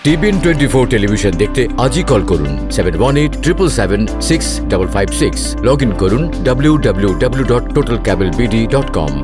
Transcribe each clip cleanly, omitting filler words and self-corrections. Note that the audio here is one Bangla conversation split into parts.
TBN24 টেলিভিশন দেখতে আজই কল করুন 7187776556 লগ ইন করুন www.totalcablebd.com।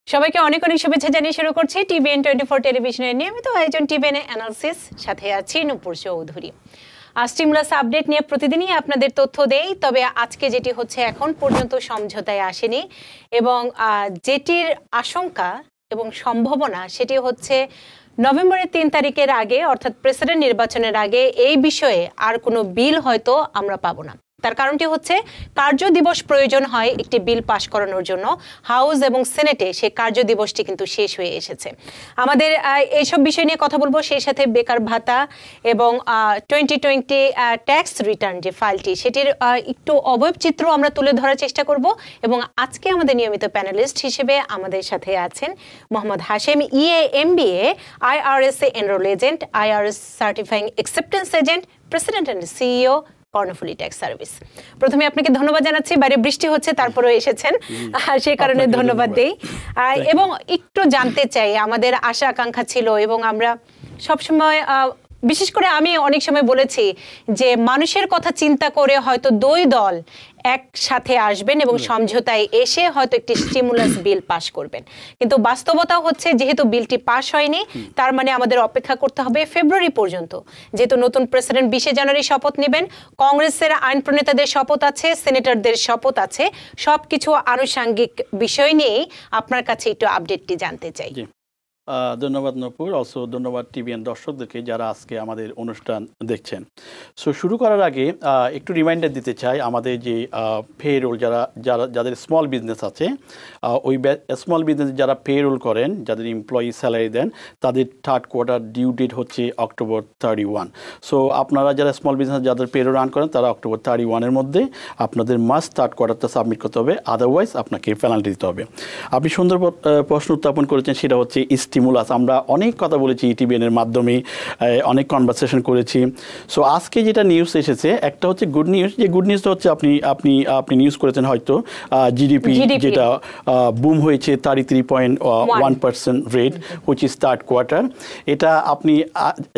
সবাইকে অনেক অনেক শুভেচ্ছা জানিয়ে শুরু করছি TBN24 টেলিভিশনের নিয়মিত আয়োজন TBN অ্যানালিসিস, সাথে আছি নূপুর চৌধুরী। স্টিমুলাস আপডেট নিয়ে প্রতিদিনই আপনাদের তথ্য দেই, তবে আজকে যেটি হচ্ছে এখন পর্যন্ত সমঝোতায় আসেনি এবং যেটির আশঙ্কা এবং সম্ভাবনা সেটি হচ্ছে নভেম্বরের ৩ তারিখের আগে অর্থাৎ প্রেসিডেন্ট নির্বাচনের আগে এই বিষয়ে আর কোনো বিল হয়তো আমরা পাবো না। তার কারণটি হচ্ছে কার্য দিবস প্রয়োজন হয় একটি বিল পাশ করানোর জন্য। হাউস এবং সিনেটে সেই কার্য দিবসটি কিন্তু শেষ হয়ে এসেছে। আমাদের এইসব বিষয় নিয়ে কথা বলবো, সেই সাথে বেকার ভাতা এবং 2020 ট্যাক্স রিটার্ন যে ফাইলটি সেটির একটু অবয়ব চিত্র আমরা তুলে ধরার চেষ্টা করব। এবং আজকে আমাদের নিয়মিত প্যানেলিস্ট হিসেবে আমাদের সাথে আছেন Mohammad Hashem, EA MBA, IRS enrol agent, IRS certifying acceptance agent, president and CEO Karnaphuli tax service. প্রথমে আপনাকে ধন্যবাদ জানাচ্ছি, বাইরে বৃষ্টি হচ্ছে তারপরেও এসেছেন, সেই কারণে ধন্যবাদ দেই। এবং একটু জানতে চাই, আমাদের আশা আকাঙ্ক্ষা ছিল এবং আমরা সবসময় বিশেষ করে আমি অনেক সময় বলেছি যে মানুষের কথা চিন্তা করে হয়তো দুই দল একসাথে আসবেন এবং সমঝোতায় এসে হয়তো একটি স্টিমুলাস বিল পাশ করবেন, কিন্তু বাস্তবতা হচ্ছে যেহেতু বিলটি পাশ হয়নি তার মানে আমাদের অপেক্ষা করতে হবে ফেব্রুয়ারি পর্যন্ত। যেহেতু নতুন প্রেসিডেন্ট 20 জানুয়ারি শপথ নেবেন, কংগ্রেসের আইন প্রণেতাদের শপথ আছে, সেনেটরদের শপথ আছে, সবকিছু আনুষঙ্গিক বিষয় নিয়েই আপনার কাছে একটু আপডেটটি জানতে চাই। ধন্যবাদ নূপুর, অলসো ধন্যবাদ TBN দর্শকদেরকে যারা আজকে আমাদের অনুষ্ঠান দেখছেন। সো শুরু করার আগে একটু রিমাইন্ডার দিতে চাই, আমাদের যে পেরোল যাদের স্মল বিজনেস আছে, ওই স্মল বিজনেস যারা পেরোল করেন, যাদের এমপ্লয়ি স্যালারি দেন, তাদের থার্ড কোয়ার্টার ডিউ ডেট হচ্ছে October 31। সো আপনারা যারা স্মল বিজনেস যাদের পেরোল রান করেন তারা October 31-এর মধ্যে আপনাদের মাস্ট থার্ড কোয়ার্টারটা সাবমিট করতে হবে, আদারওয়াইজ আপনাকে পেনাল্টি দিতে হবে। আপনি সুন্দর প্রশ্ন উত্থাপন করেছেন, সেটা হচ্ছে স্টিমুলাস। আমরা অনেক কথা বলেছি TBN-এর মাধ্যমে, অনেক কনভারসেশন করেছি। সো আজকে যেটা নিউজ এসেছে, একটা হচ্ছে গুড নিউজ। যে গুড নিউজটা হচ্ছে আপনি নিউজ করেছেন হয়তো, জিডিপি যেটা বুম হয়েছে 33.1% rate, which is third quarter. এটা আপনি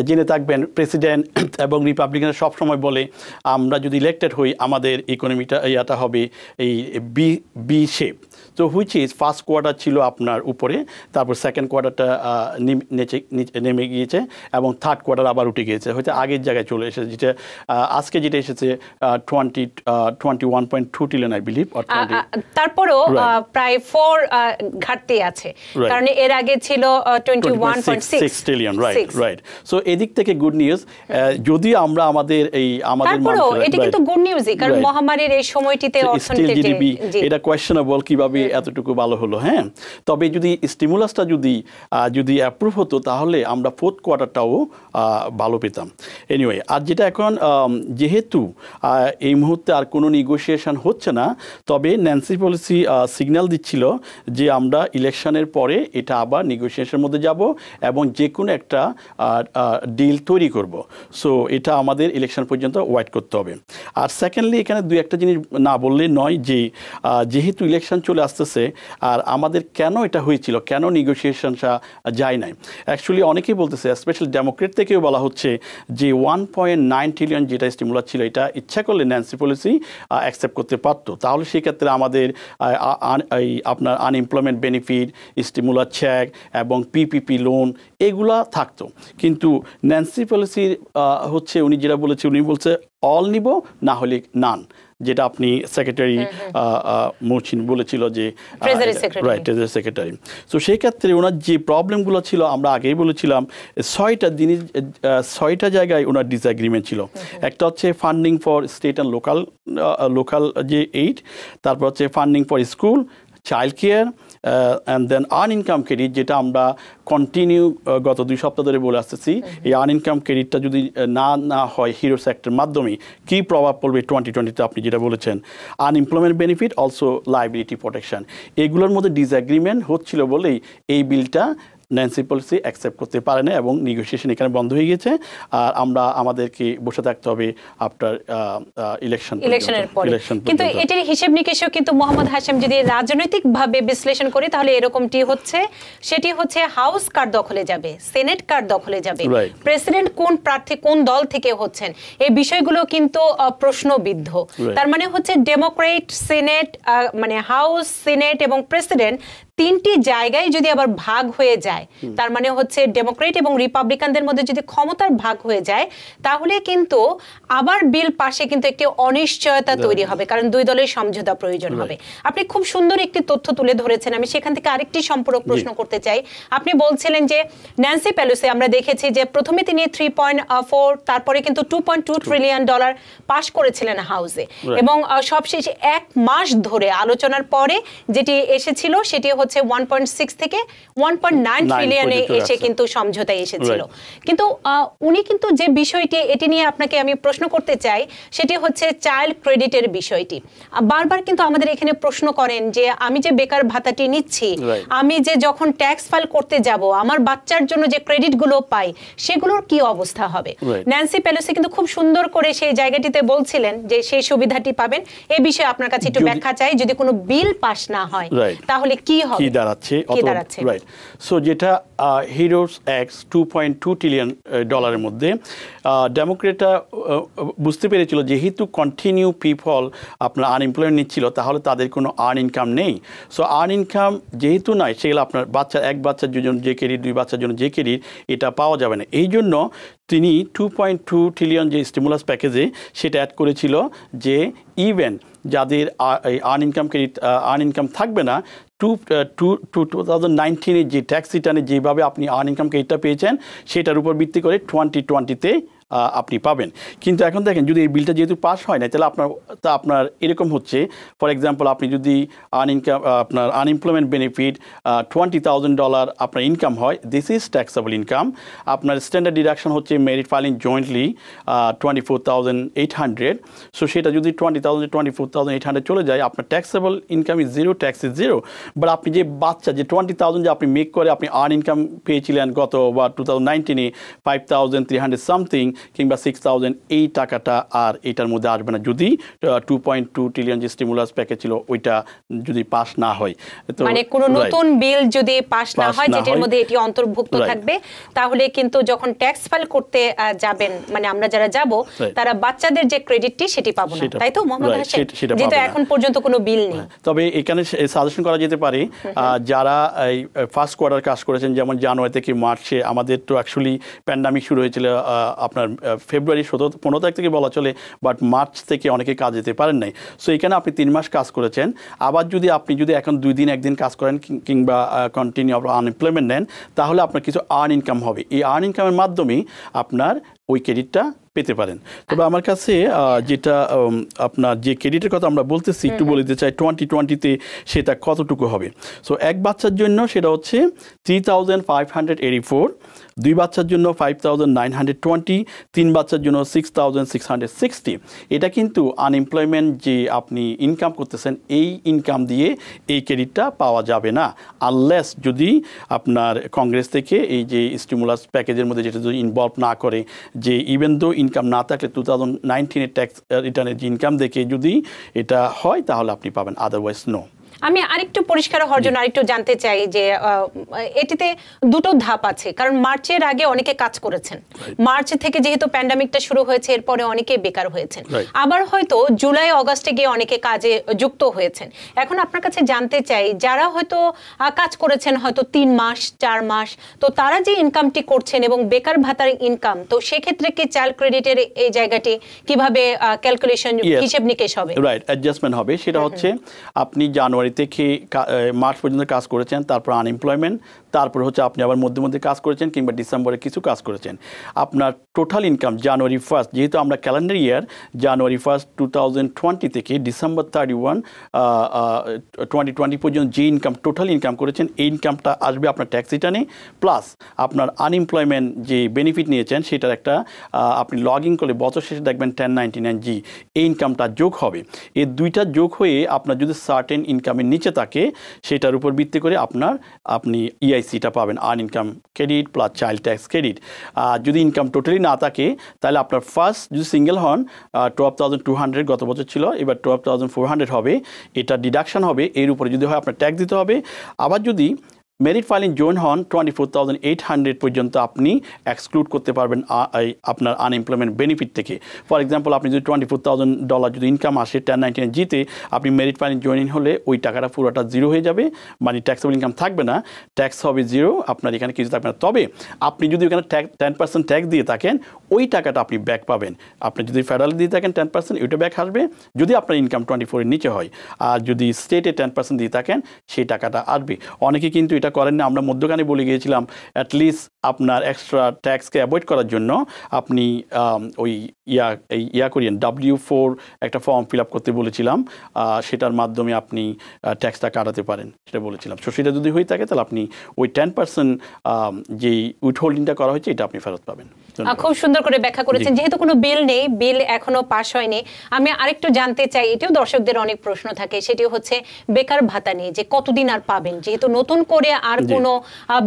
জেনে থাকবেন, প্রেসিডেন্ট এবং রিপাবলিকানরা সবসময় বলে আমরা যদি ইলেক্টেড হই আমাদের ইকোনমিটা ইয়াটা হবে এই বি শেপ। তো হুইচ ইজ ফার্স্ট কোয়ার্টার ছিল আপনার উপরে, তারপর সেকেন্ড কোয়ার্টারটা নেমে গিয়েছে এবং থার্ড কোয়ার্টার আবার উঠে গিয়েছে, হয়তো আগের জায়গায় চলে এসেছে। যেটা আজকে যেটা এসেছে 21.2 ট্রিলিয়ন আই বিলিভ। তারপরও প্রায় 4 ঘাটতি আছে, কারণ এর আগে ছিল 21.6 ট্রিলিয়ন। রাইট। সো এদিক থেকে গুড নিউজ। যদি আমরা আমাদের এটা কিন্তু গুড নিউজই, কারণ মহামারীর এই সময়টিতে অর্থনীতির জিডিপি এটা কোয়েশ্চেনেবল কিভাবে এতটুকু ভালো হলো। হ্যাঁ, তবে যদি স্টিমুলাসটা যদি অ্যাপ্রুভ হতো তাহলে আমরা ফোর্থ কোয়ার্টারটাও ভালো পেতাম। এনিওয়ে, আর যেটা এখন যেহেতু এই মুহূর্তে আর কোনো নেগোসিয়েশন হচ্ছে না, তবে ন্যান্সি পলিসি সিগন্যাল দিচ্ছিল যে আমরা ইলেকশনের পরে এটা আবার নেগোসিয়েশনের মধ্যে যাব এবং যে কোনো একটা ডিল তৈরি করব। সো এটা আমাদের ইলেকশন পর্যন্ত ওয়েট করতে হবে। আর সেকেন্ডলি এখানে দুই একটা জিনিস না বললে নয়, যে যেহেতু ইলেকশন চলে আসতেছে আর আমাদের কেন এটা হয়েছিল, কেন নেগোসিয়েশনটা যায় নাই। অ্যাকচুয়ালি অনেকেই বলতেছে, স্পেশালি ডেমোক্রেট থেকেও বলা হচ্ছে যে 1.9 ট্রিলিয়ন যেটা স্টিমুলাস ছিল, এটা ইচ্ছা করলে ন্যান্সি পলিসি অ্যাকসেপ্ট করতে পারতো, তাহলে সেক্ষেত্রে আমাদের আপনার আনএমপ্লয়মেন্ট বেনিফিট, স্টিমুলাস চেক এবং পিপিপি লোন এগুলা থাকতো। কিন্তু ন্যান্সি পলিসির হচ্ছে উনি যেটা বলেছে, উনি বলছে অল নিব না হলে নান, যেটা আপনি সেক্রেটারি মোচিন বলেছিল যে ট্রেজারি সেক্রেটারি। সো সেই ক্ষেত্রে ওনার যে প্রবলেমগুলো ছিল আমরা আগেই বলেছিলাম, 6টা জায়গায় ওনার ডিসএগ্রিমেন্ট ছিল। একটা হচ্ছে funding for state and local যে এইড, তারপর হচ্ছে funding for school, child care, and then earned income credit, যেটা আমরা কন্টিনিউ গত 2 সপ্তাহ ধরে বলে আসতেছি। এই আনইনকাম ক্রেডিটটা যদি না হয় হিরো সেক্টরের মাধ্যমে কী প্রভাব পড়বে 2020-তে আপনি যেটা বলেছেন, unemployment benefit, also liability protection, এগুলোর মধ্যে ডিসএগ্রিমেন্ট হচ্ছিল বলেই এই বিলটা ন্যান্সি পেলোসি অ্যাকসেপ্ট করতে পারে না এবং নেগোসিয়েশন এখানে বন্ধ হয়ে গেছে। আর আমাদেরকে বসে থাকতে হবে আফটার ইলেকশনের পরে। কিন্তু এটির হিসেব নিকেশও কিন্তু মোহাম্মদ হাশেম যদি রাজনৈতিকভাবে বিশ্লেষণ করি তাহলে এরকমটি হচ্ছে, সেটি হচ্ছে হাউস কার দখলে যাবে, সেনেট কার দখলে যাবে, প্রেসিডেন্ট কোন প্রার্থী কোন দল থেকে হচ্ছেন, এই বিষয়গুলো কিন্তু প্রশ্নবিদ্ধ। তার মানে হচ্ছে ডেমোক্রেট, সেনেট, মানে হাউস, সেনেট এবং প্রেসিডেন্ট তিনটি জায়গায় যদি আবার ভাগ হয়ে যায়, তার মানে হচ্ছে ডেমোক্রেট এবং রিপাবলিকানদের মধ্যে যদি ক্ষমতার ভাগ হয়ে যায়, তাহলে কিন্তু আবার বিল পাশে কিন্তু একটি অনিশ্চয়তা তৈরি হবে, কারণ দুই দলের সমঝোতা প্রয়োজন হবে। আপনি খুব সুন্দর একটি তথ্য তুলে ধরেছেন, আমি সেখান থেকে আরেকটি সম্পূরক প্রশ্ন করতে চাই। আপনি বলছিলেন যে ন্যান্সি পেলোসি আমরা দেখেছি যে প্রথমে তিনি 3.4 তারপরে কিন্তু $2.2 ট্রিলিয়ন পাশ করেছিলেন হাউসে, এবং সবশেষে 1 মাস ধরে আলোচনার পরে যেটি এসেছিল সেটি হচ্ছে 1.6 থেকে 1.9 ট্রিলিয়নে এসে কিন্তু সমঝোতায় এসেছিল। কিন্তু উনি কিন্তু যে বিষয়টি এটি নিয়ে আপনাকে আমি প্রশ্ন করতে চাই সেটি হচ্ছে চাইল্ড ক্রেডিটের বিষয়টি। বারবার কিন্তু আমাদের এখানে প্রশ্ন করেন যে আমি যে বেকার ভাতাটি নিচ্ছি, আমি যে যখন ট্যাক্স ফাইল করতে যাব আমার বাচ্চার জন্য যে ক্রেডিটগুলো পাই সেগুলোর কি অবস্থা হবে। ন্যান্সি পেলোসি কিন্তু খুব সুন্দর করে সেই জায়গাটিতে বলছিলেন যে সেই সুবিধাটি পাবেন। এই বিষয়ে আপনার কাছে একটু ব্যাখ্যা চাই, যদি কোনো বিল পাস না হয় তাহলে কি হবে, কি দাঁড়াচ্ছে। রাইট, সো যেটা হিরোস অ্যাক্ট $2.2 ট্রিলিয়ন ডলারের মধ্যে ডেমোক্রেটরা বুঝতে পেরেছিল যেহেতু কন্টিনিউ পিপল আপনার আনএমপ্লয়মেন্ট নিচ্ছিল তাহলে তাদের কোনো আর্ন ইনকাম নেই। সো আর্ন ইনকাম যেহেতু নাই, সেগুলো আপনার এক বাচ্চার জন্য যে ক্রেডিট, 2 বাচ্চার জন্য যে ক্রেডিট, এটা পাওয়া যাবে না। এই জন্য তিনি 2.2 ট্রিলিয়ন যে স্টিমুলাস প্যাকেজে সেটা অ্যাড করেছিল যে ইভেন যাদের earn income credit earn income থাকবে না, 2019 যে ট্যাক্স রিটার্নে যেভাবে আপনি আর্ন ইনকাম ক্রেডিটটা পেয়েছেন সেটার উপর ভিত্তি করে 2020-তে আপনি পাবেন। কিন্তু এখন দেখেন যদি এই বিলটা যেহেতু পাস হয় না তাহলে আপনার এরকম হচ্ছে, ফর এক্সাম্পল আপনি যদি আপনার আনএমপ্লয়মেন্ট বেনিফিট $20,000 আপনার ইনকাম হয়, দিস ইজ ট্যাক্সেবল ইনকাম। আপনার স্ট্যান্ডার্ড ডিডাকশন হচ্ছে মেরিট ফাইলিং জয়েন্টলি 24,800। সো সেটা যদি 20,000 24,800 চলে যায়, আপনার taxable income is zero, tax is zero. But আপনি যে বাচ্চা যে 20,000 যে আপনি মেক করে আপনি আর্ন ইনকাম পেয়েছিলেন গত বা 2019-এ 5,300 সামথিং কিংবা 6,000, এই টাকাটা আর এটার মধ্যে আসবে না যদি 2.2 ট্রিলিয়ন যে স্টিমুলাস প্যাকেজ ছিল ওইটা যদি পাস না হয়। তো মানে কোন নতুন বিল যদি পাস না হয় যেটার মধ্যে এটি অন্তর্ভুক্ত থাকবে, তাহলে কিন্তু যখন ট্যাক্স ফাইল করতে যাবেন, মানে আমরা যারা যাব তারা বাচ্চাদের যে ক্রেডিটটি সেটি পাবো না, তাই তো মোহাম্মদ হাশেম? যেটা এখন পর্যন্ত কোনো বিল নেই। তবে এখানে সাজেশন করা যেতে পারে যারা এই ফার্স্ট কোয়ার্টার কাজ করেছেন, যেমন জানুয়ারি থেকে মার্চে, আমাদের তো অ্যাকচুয়ালি প্যান্ডামিক শুরু হয়েছিল আপনার ফেব্রুয়ারি 15 তারিখ থেকে বলা চলে, বাট মার্চ থেকে অনেকে কাজ যেতে পারেন নাই। সো এখানে আপনি 3 মাস কাজ করেছেন, আবার আপনি যদি এখন 2 দিন 1 দিন কাজ করেন কিংবা কন্টিনিউ আনএমপ্লয়মেন্ট নেন, তাহলে আপনার কিছু আর্ন ইনকাম হবে। এই আর্ন ইনকামের মাধ্যমে আপনার ওই ক্রেডিটটা পেতে পারেন। তবে আমার কাছে যেটা আপনার যে ক্রেডিটের কথা আমরা বলতেছি একটু বলে দিতে চাই 2020-তে সেটা কতটুকু হবে। সো এক বাচ্চার জন্য সেটা হচ্ছে 3,584, 2 বাচ্চার জন্য 5,920, 3 বাচ্চার জন্য 6,660। এটা কিন্তু আনএমপ্লয়মেন্ট যে আপনি ইনকাম করতেছেন এই ইনকাম দিয়ে এই ক্রেডিটটা পাওয়া যাবে না, আনলেস যদি আপনার কংগ্রেস থেকে এই যে স্টিমুলাস প্যাকেজের মধ্যে যেটা যদি ইনভলভ না করে, যে ইভেন দো ইনকাম না থাকলে 2019-এর ট্যাক্স রিটার্নের যে ইনকাম দেখে যদি এটা হয় তাহলে আপনি পাবেন, আদারওয়াইজ নো। আমি আরেকটু পরিষ্কার হওয়ার জন্য আরেকটু জানতে চাই যে এটিতে দুটো ধাপ আছে, কারণ মার্চের আগে অনেকে কাজ করেছেন, মার্চ থেকে যেহেতু প্যান্ডামিকটা শুরু হয়েছে এরপরে অনেকে বেকার হয়েছেন, আবার হয়তো জুলাই অগাস্টে গিয়ে অনেকে কাজে যুক্ত হয়েছেন। এখন আপনার কাছে জানতে চাই যারা হয়তো কাজ করেছেন হয়তো 3 মাস 4 মাস, তো তারা যে ইনকামটি করছেন এবং বেকার ভাতার ইনকাম, তো সেক্ষেত্রে কি চাইল্ড ক্রেডিটের এই জায়গাটি কিভাবে ক্যালকুলেশন হিসেব নিকেশ হবে? রাইট, অ্যাডজাস্টমেন্ট হবে। সেটা হচ্ছে আপনি জানুয়ারি থেকে মার্চ পর্যন্ত কাজ করেছেন, তারপর আনএমপ্লয়মেন্ট, তারপর হচ্ছে আপনি আবার মধ্যে মধ্যে কাজ করেছেন কিংবা ডিসেম্বরে কিছু কাজ করেছেন, আপনার টোটাল ইনকাম জানুয়ারি 1, যেহেতু আমরা ক্যালেন্ডার ইয়ার জানুয়ারি 1, 2020 থেকে ডিসেম্বর 31, 2020 পর্যন্ত যে ইনকাম টোটাল ইনকাম করেছেন এই ইনকামটা আসবে আপনার ট্যাক্স রিটার্নে, প্লাস আপনার আনএমপ্লয়মেন্ট যে বেনিফিট নিয়েছেন সেটার একটা আপনি লগ ইন করলে বছর শেষে দেখবেন 1099G এই ইনকামটা যোগ হবে। এই দুইটা যোগ হয়ে আপনার যদি সার্টেন ইনকাম ইনকামের নিচে থাকে সেটার উপর ভিত্তি করে আপনি ইআইসিটা পাবেন, earn income credit plus child tax credit. আর যদি ইনকাম টোটালি না থাকে তাহলে আপনার ফার্স্ট যদি সিঙ্গেল হন 12,200 গত বছর ছিল, এবার 12,400 হবে, এটা ডিডাকশন হবে, এর উপরে যদি হয় আপনার ট্যাক্স দিতে হবে। আবার যদি মেরিট ফাইলিং জয়েন হন 24,800 পর্যন্ত আপনি এক্সক্লুড করতে পারবেন আপনার আনএমপ্লয়মেন্ট বেনিফিট থেকে। ফর এক্সাম্পল আপনি যদি $24,000 যদি ইনকাম আসে 1099 জিতে, আপনি মেরিট ফাইলিং জয়েন হলে ওই টাকাটা পুরোটা জিরো হয়ে যাবে, মানে ট্যাক্সেবল ইনকাম থাকবে না, ট্যাক্স হবে জিরো, আপনার এখানে কিছু থাকবে না। তবে আপনি যদি ওখানে 10% ট্যাক্স দিয়ে থাকেন ওই টাকাটা আপনি ব্যাক পাবেন। আপনি যদি ফেডারেল দিয়ে থাকেন 10% ওইটা ব্যাক আসবে যদি আপনার ইনকাম 24 এর নিচে হয়, আর যদি স্টেটে 10% দিয়ে থাকেন সেই টাকাটা আসবে। অনেকে কিন্তু এটা করেন না, আমরা মধ্যখানে বলে গিয়েছিলাম অ্যাটলিস্ট আপনার এক্সট্রা ট্যাক্সকে অ্যাভয়েড করার জন্য আপনি ওই করিয়েন W4 একটা ফর্ম ফিল আপ করতে বলেছিলাম, সেটার মাধ্যমে আপনি ট্যাক্সটা কাটাতে পারেন সেটা বলেছিলাম। সো সেটা যদি হয়ে থাকে তাহলে আপনি ওই 10% যেই উইথহোল্ডিংটা করা হয়েছে এটা আপনি ফেরত পাবেন। খুব সুন্দর করে ব্যাখ্যা করেছেন। যেহেতু কোনো বিল নেই, বিল এখনো পাস হয়নি, আমি আরেকটু জানতে চাই, এটিও দর্শকদের অনেক প্রশ্ন থাকে, সেটি হচ্ছে বেকার ভাতা নিয়ে, যে কতদিন আর পাবেন, যেহেতু নতুন করে আর কোনো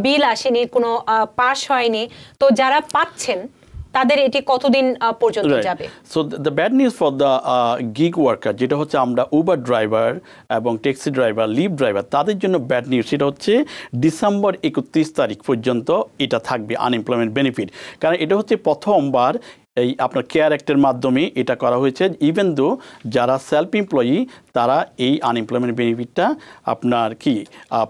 বিল আসেনি, কোনো পাস হয়নি, তো যারা পাচ্ছেন তাদের এটি কতদিন পর্যন্ত যাবে? So the bad news for the gig worker, যেটা হচ্ছে আমরা উবার ড্রাইভার এবং ট্যাক্সি ড্রাইভার, লিভ ড্রাইভার, তাদের জন্য ব্যাড নিউজ, সেটা হচ্ছে ডিসেম্বর 31 তারিখ পর্যন্ত এটা থাকবে আনএমপ্লয়মেন্ট বেনিফিট। কারণ এটা হচ্ছে প্রথমবার এই আপনার কেয়ার অ্যাক্টের মাধ্যমে এটা করা হয়েছে। ইভেন দো যারা সেলফ এমপ্লয়ি তারা এই আনএমপ্লয়মেন্ট বেনিফিটটা আপনার কি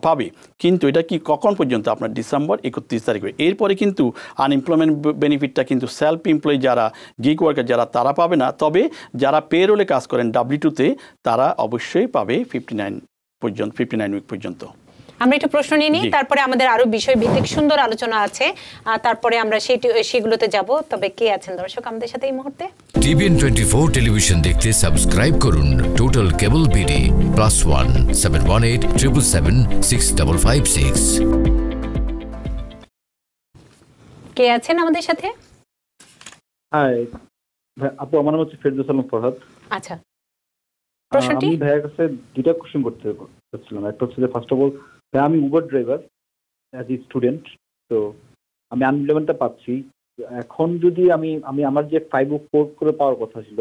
পাবে, কিন্তু এটা কি কখন পর্যন্ত? আপনার ডিসেম্বর 31 তারিখ। এরপরে কিন্তু আনএমপ্লয়মেন্ট বেনিফিটটা কিন্তু সেলফ এমপ্লয়ি যারা গিগ ওয়ার্কার যারা তারা পাবে না, তবে যারা পেরোলে কাজ করেন W2-তে তারা অবশ্যই পাবে 59 উইক পর্যন্ত। আমরা একটু প্রশ্ন নিয়ে নিই, তারপরে আমাদের আরো বিষয় ভিত্তিক সুন্দর আলোচনা আছে, তারপরে আমরা সেগুলোতে যাব। তবে কে আছেন দর্শক আমাদের সাথে এই মুহূর্তে? TVN 24 টেলিভিশন দেখতে সাবস্ক্রাইব করুন টোটাল কেবল বিডি +1 718 777 6556। কে আছেন আমাদের সাথে? হাই আপু, আমার নাম হচ্ছে ফেরদৌস আলম ফরহাদ। আচ্ছা, প্রশ্নটি? আমি ভাইয়ের কাছে দুইটা কোশ্চেন করতে চাচ্ছিলাম। একটা হচ্ছে যে ফার্স্ট অফ অল, আমি Uber driver as a student, তো আমি আনএমপ্লয়মেন্টটা পাচ্ছি। এখন যদি আমি আমার যে 504 করে পাওয়ার কথা ছিল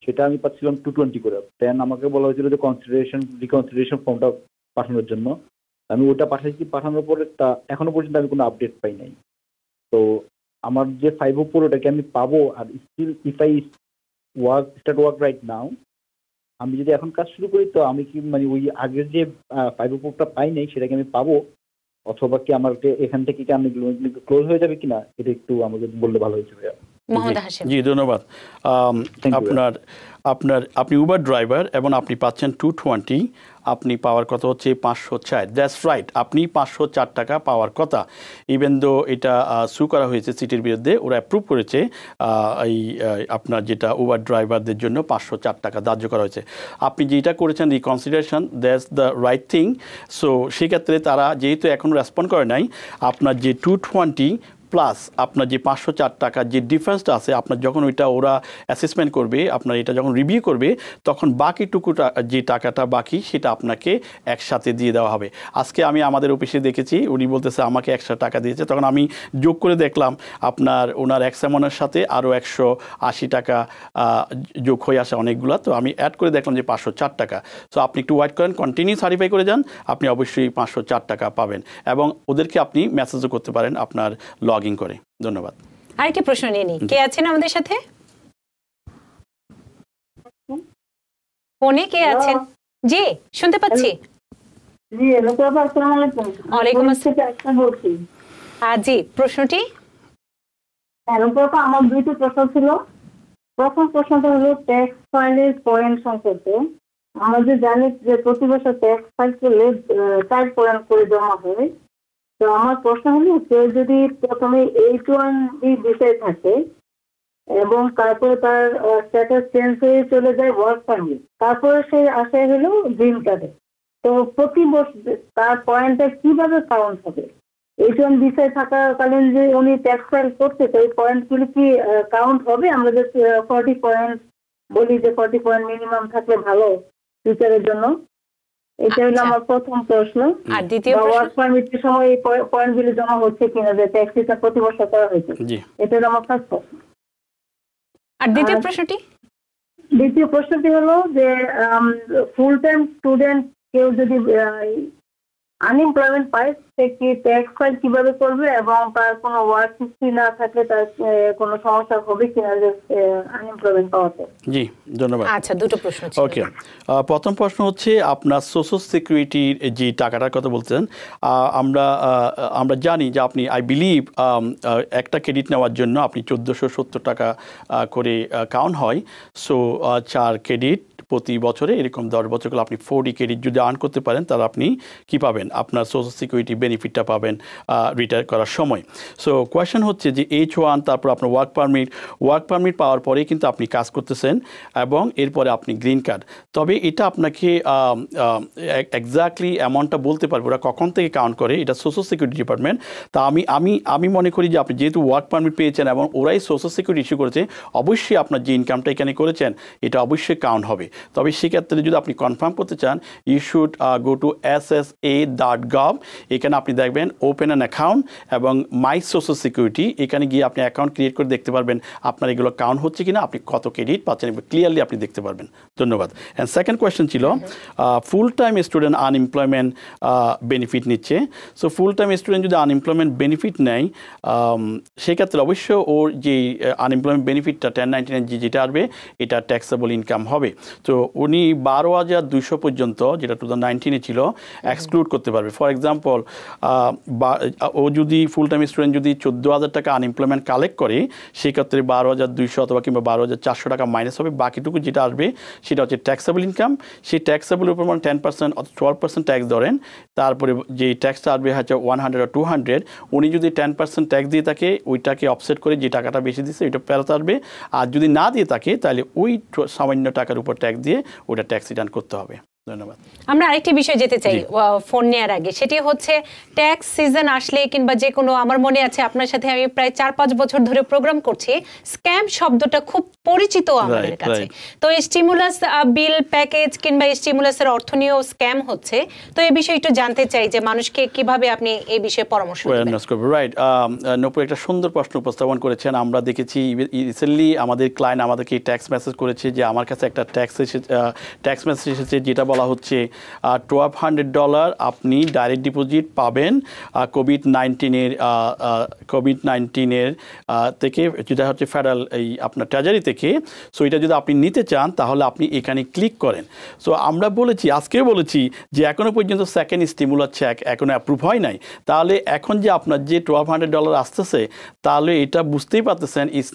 সেটা আমি পাচ্ছিলাম 220 করে। দেন আমাকে বলা হয়েছিল যে রিকনসিডারেশন ফর্মটা পাঠানোর জন্য। আমি ওটা পাঠাইছি, পাঠানোর পরে তা এখনো পর্যন্ত আমি কোনো আপডেট পাই নাই। তো আমার যে 504 ওটাকে আমি পাবো, আর still if I start work right now, আমি যদি এখন কাজ শুরু করি তো আমি কি মানে ওই আগের যে 504টা পাই নাই সেটাকে আমি পাবো, অথবা কি আমার এখান থেকে কি আমি ক্লোজ হয়ে যাবে কিনা, এটা একটু আমাকে বললে ভালো হয়েছে ভাইয়া। মোহাম্মদ হাশিম। জি ধন্যবাদ। আপনি উবার ড্রাইভার এবং আপনি পাচ্ছেন 220, আপনি পাওয়ার কথা হচ্ছে 504। দ্যাটস রাইট, আপনি 504 টাকা পাওয়ার কথা। ইভেন দো এটা সু করা হয়েছে সিটির বিরুদ্ধে, ওরা অ্যাপ্রুভ করেছে এই আপনার যেটা উবার ড্রাইভারদের জন্য 504 টাকা ধার্য করা হয়েছে। আপনি যেটা করেছেন reconsideration, that's the right thing. So সেক্ষেত্রে তারা যেহেতু এখনও রেসপন্ড করে নাই, আপনার যে 220 প্লাস আপনার যে 504 টাকার যে ডিফারেন্সটা আছে, আপনার যখন ওইটা ওরা অ্যাসেসমেন্ট করবে, আপনার এটা যখন রিভিউ করবে, তখন বাকিটুকুটা যে টাকাটা বাকি সেটা আপনাকে একসাথে দিয়ে দেওয়া হবে। আজকে আমি আমাদের অফিসে দেখেছি, উনি বলতেছে আমাকে এক্সট্রা টাকা দিয়েছে, তখন আমি যোগ করে দেখলাম আপনার ওনার এক্সামনের সাথে আরও 180 টাকা যোগ হয়ে আসে অনেকগুলো, তো আমি অ্যাড করে দেখলাম যে 504 টাকা। সো আপনি একটু ওয়েট করেন, কন্টিনিউ সার্টিফাই করে যান, আপনি অবশ্যই 504 টাকা পাবেন, এবং ওদেরকে আপনি মেসেজও করতে পারেন আপনার লগইন করে। ধন্যবাদ। আরেকটি প্রশ্ন নিয়ে নিই, কে আছেন আমাদের সাথে ফোনে? কে আছেন? জি শুনতে পাচ্ছি। জি আসসালামু আলাইকুম। ওয়ালাইকুম আসসালাম। জি প্রশ্নটি? আমার দুইটি প্রশ্ন ছিল। প্রথম প্রশ্নটা হলো ট্যাক্স ফাইলের পয়েন্ট সম্পর্কে। আমরা যে জানি যে প্রতি বছর ট্যাক্স ফাইল করলে 4 পয়েন্ট করে জমা হয়। তো আমার প্রশ্ন হলো, কেউ যদি প্রথমে 81B বিষয় থাকে এবং তারপরে তার স্ট্যাটাস চেঞ্জ হয়ে চলে যায় ওয়ার্ক পারমিট, তারপরে সে আসে হলো গ্রিন কার্ডে, তো প্রতি বছর তার পয়েন্টটা কিভাবে কাউন্ট হবে? 81 বিষয় থাকাকালীন যে উনি ট্যাক্স ফাইল করছে, তো এই পয়েন্টগুলি কি কাউন্ট হবে? আমরা যে 40 পয়েন্ট বলি, যে 40 পয়েন্ট মিনিমাম থাকলে ভালো ফিউচারের জন্য। এটা হলো আচ্ছা। আমার প্রথম প্রশ্ন। আর দ্বিতীয় প্রশ্ন ওয়ার্ক পারমিটের সময় এই পয়েন্টগুলি জমা হচ্ছে কিনা, যে ট্যাক্স রিটার্ন প্রতি বছর করা হয়েছে, জি এটা হলো আমার ফার্স্ট প্রশ্ন। আর দ্বিতীয় আর- প্রশ্নটি দ্বিতীয় প্রশ্নটি হলো যে ফুল টাইম স্টুডেন্ট কেউ যদি আনএমপ্লয়মেন্ট পায়, সে কি ট্যাক্স ফাইল কিভাবে করবে, এবং তার কোনো ওয়ার্ক হিস্ট্রি না থাকলে তার কোনো সমস্যা হবে কিনা যে আনএমপ্লয়মেন্ট পাওয়াতে? জি ধন্যবাদ। আচ্ছা, দুটো প্রশ্ন ছিল। ওকে, প্রথম প্রশ্ন হচ্ছে আপনার সোশ্যাল সিকিউরিটির যে টাকাটার কথা বলছেন, আমরা জানি যে আপনি আই বিলিভ একটা ক্রেডিট নেওয়ার জন্য আপনি 1470 টাকা করে কাউন্ট হয়। সো 4 ক্রেডিট প্রতি বছরে, এরকম 10 বছর করলে আপনি 40 ক্রেডিট যদি আর্ন করতে পারেন, তাহলে আপনি কি পাবেন, আপনার সোশ্যাল সিকিউরিটি বেনিফিটটা পাবেন রিটায়ার করার সময়। সো কোয়েশ্চেন হচ্ছে যে H1, তারপর আপনার ওয়ার্ক পারমিট পাওয়ার পরে কিন্তু আপনি কাজ করতেছেন এবং এরপরে আপনি গ্রিন কার্ড। তবে এটা আপনাকে এক্স্যাক্টলি অ্যামাউন্টটা বলতে পারবো ওরা কখন থেকে কাউন্ট করে, এটা সোশ্যাল সিকিউরিটি ডিপার্টমেন্ট। তা আমি মনে করি যে আপনি যেহেতু ওয়ার্ক পারমিট পেয়েছেন এবং ওরাই সোশ্যাল সিকিউরিটি ইস্যু করেছে, অবশ্যই আপনার যে ইনকামটা এখানে করেছেন এটা অবশ্যই কাউন্ট হবে। তবে সেক্ষেত্রে যদি আপনি কনফার্ম করতে চান, you should go to ssa.gov। এখানে আপনি দেখবেন ওপেন অ্যান অ্যাকাউন্ট এবং মাই সোশ্যাল সিকিউরিটি, এখানে গিয়ে আপনি অ্যাকাউন্ট ক্রিয়েট করে দেখতে পারবেন আপনার এগুলো কাউন্ট হচ্ছে কিনা, আপনি কত ক্রেডিট পাচ্ছেন ক্লিয়ারলি আপনি দেখতে পারবেন। ধন্যবাদ। অ্যান্ড সেকেন্ড কোয়েশ্চেন ছিল full time student unemployment benefit নিচ্ছে। সো ফুল টাইম স্টুডেন্ট যদি আনএমপ্লয়মেন্ট বেনিফিট নেয়, সেক্ষেত্রে অবশ্য ওর যে আনএমপ্লয়মেন্ট বেনিফিটটা 1099 যেটা আসবে, এটা ট্যাক্সেবল ইনকাম হবে। তো উনি 12,200 পর্যন্ত, যেটা 2019 ছিল, এক্সক্লুড করতে পারবে। ফর এক্সাম্পল, ও যদি ফুল টাইম স্টুডেন্ট যদি 14,000 টাকা আনএমপ্লয়মেন্ট কালেক্ট করে, সেক্ষেত্রে 12,200 অথবা কিংবা 12,400 টাকা মাইনাস হবে। বাকিটুকু যেটা আসবে সেটা হচ্ছে ট্যাক্সেবল ইনকাম। সেই ট্যাক্সেবলের উপর 10% অথবা 12% ট্যাক্স ধরেন, তারপরে যে ট্যাক্সটা আসবে হচ্ছে 100 or 200। উনি যদি 10% ট্যাক্স দিয়ে থাকে, ওইটাকে অফসেট করে যে টাকাটা বেশি দিচ্ছে ওইটা ফেরত আসবে। আর যদি না দিয়ে থাকে, তাহলে ওই সামান্য টাকার উপর ট্যাক্স দিয়ে ওটা ট্যাক্স রিটার্ন করতে হবে। ধন্যবাদ। আমরা আরেকটি বিষয় যেতে চাই ফোন নেওয়ার আগে, সেটি হচ্ছে ট্যাক্স সিজন আসলে কিংবা যে কোনো, আমার মনে আছে আপনার সাথে আমি প্রায় 4-5 বছর ধরে প্রোগ্রাম করছি, স্ক্যাম শব্দটা খুব পরিচিত আমাদের কাছে। তো স্টিমুলাস বিল প্যাকেজ কিংবা স্টিমুলাসের অর্থ নিয়েও স্ক্যাম হচ্ছে। তো এই বিষয়ে একটু জানতে চাই যে মানুষকে কিভাবে আপনি এই বিষয়ে পরামর্শ দিবেন। রাইট, নপুর একটা সুন্দর প্রশ্ন উপস্থাপন করেছেন। আমরা দেখেছি রিসেন্টলি আমাদের ক্লায়েন্ট আমাদেরকে ট্যাক্স মেসেজ করেছে যে আমার কাছে একটা ট্যাক্স মেসেজ এসেছে, যেটা বলা হচ্ছে $1,200 আপনি ডাইরেক্ট ডিপোজিট পাবেন কোভিড-19 থেকে, যেটা হচ্ছে ফেডারেল এই আপনার ট্রেজারি থেকে। সো এটা যদি আপনি নিতে চান, তাহলে আপনি এখানে ক্লিক করেন। সো আমরা বলেছি, আজকেও বলেছি যে এখনও পর্যন্ত সেকেন্ড স্টিমুলার চেক এখনও অ্যাপ্রুভ হয় নাই। তাহলে এখন যে আপনার যে $1,200 আসতেছে, তাহলে এটা বুঝতেই পারতেছেন it's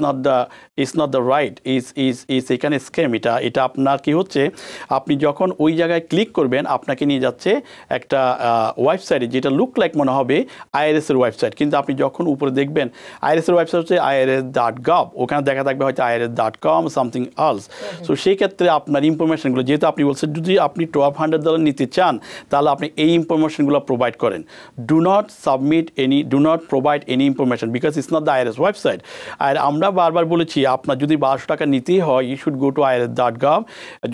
not the right, is এখানে স্ক্যাম। এটা আপনার কি হচ্ছে, আপনি যখন ওই জায়গায় ক্লিক করবেন, আপনাকে নিয়ে যাচ্ছে একটা ওয়েবসাইটে, যেটা লুক লাইক মনে হবে IRS এর ওয়েবসাইট, কিন্তু আপনি যখন উপরে দেখবেন IRS এর ওয়েবসাইট হচ্ছে irs.gov, ওখানে দেখা থাকবে হয়তো irs.com সামথিং এলস। সো সেই ক্ষেত্রে আপনার ইনফরমেশনগুলো, যেহেতু আপনি বলছেন যদি আপনি $1,200 নিতে চান, তাহলে আপনি এই ইনফরমেশনগুলো প্রোভাইড করেন। Do not provide any information because it's not the IRS website. আর আমরা বারবার বলেছি, আপনার যদি 1200 টাকা নিতেই হয়, you should go to irs.gov।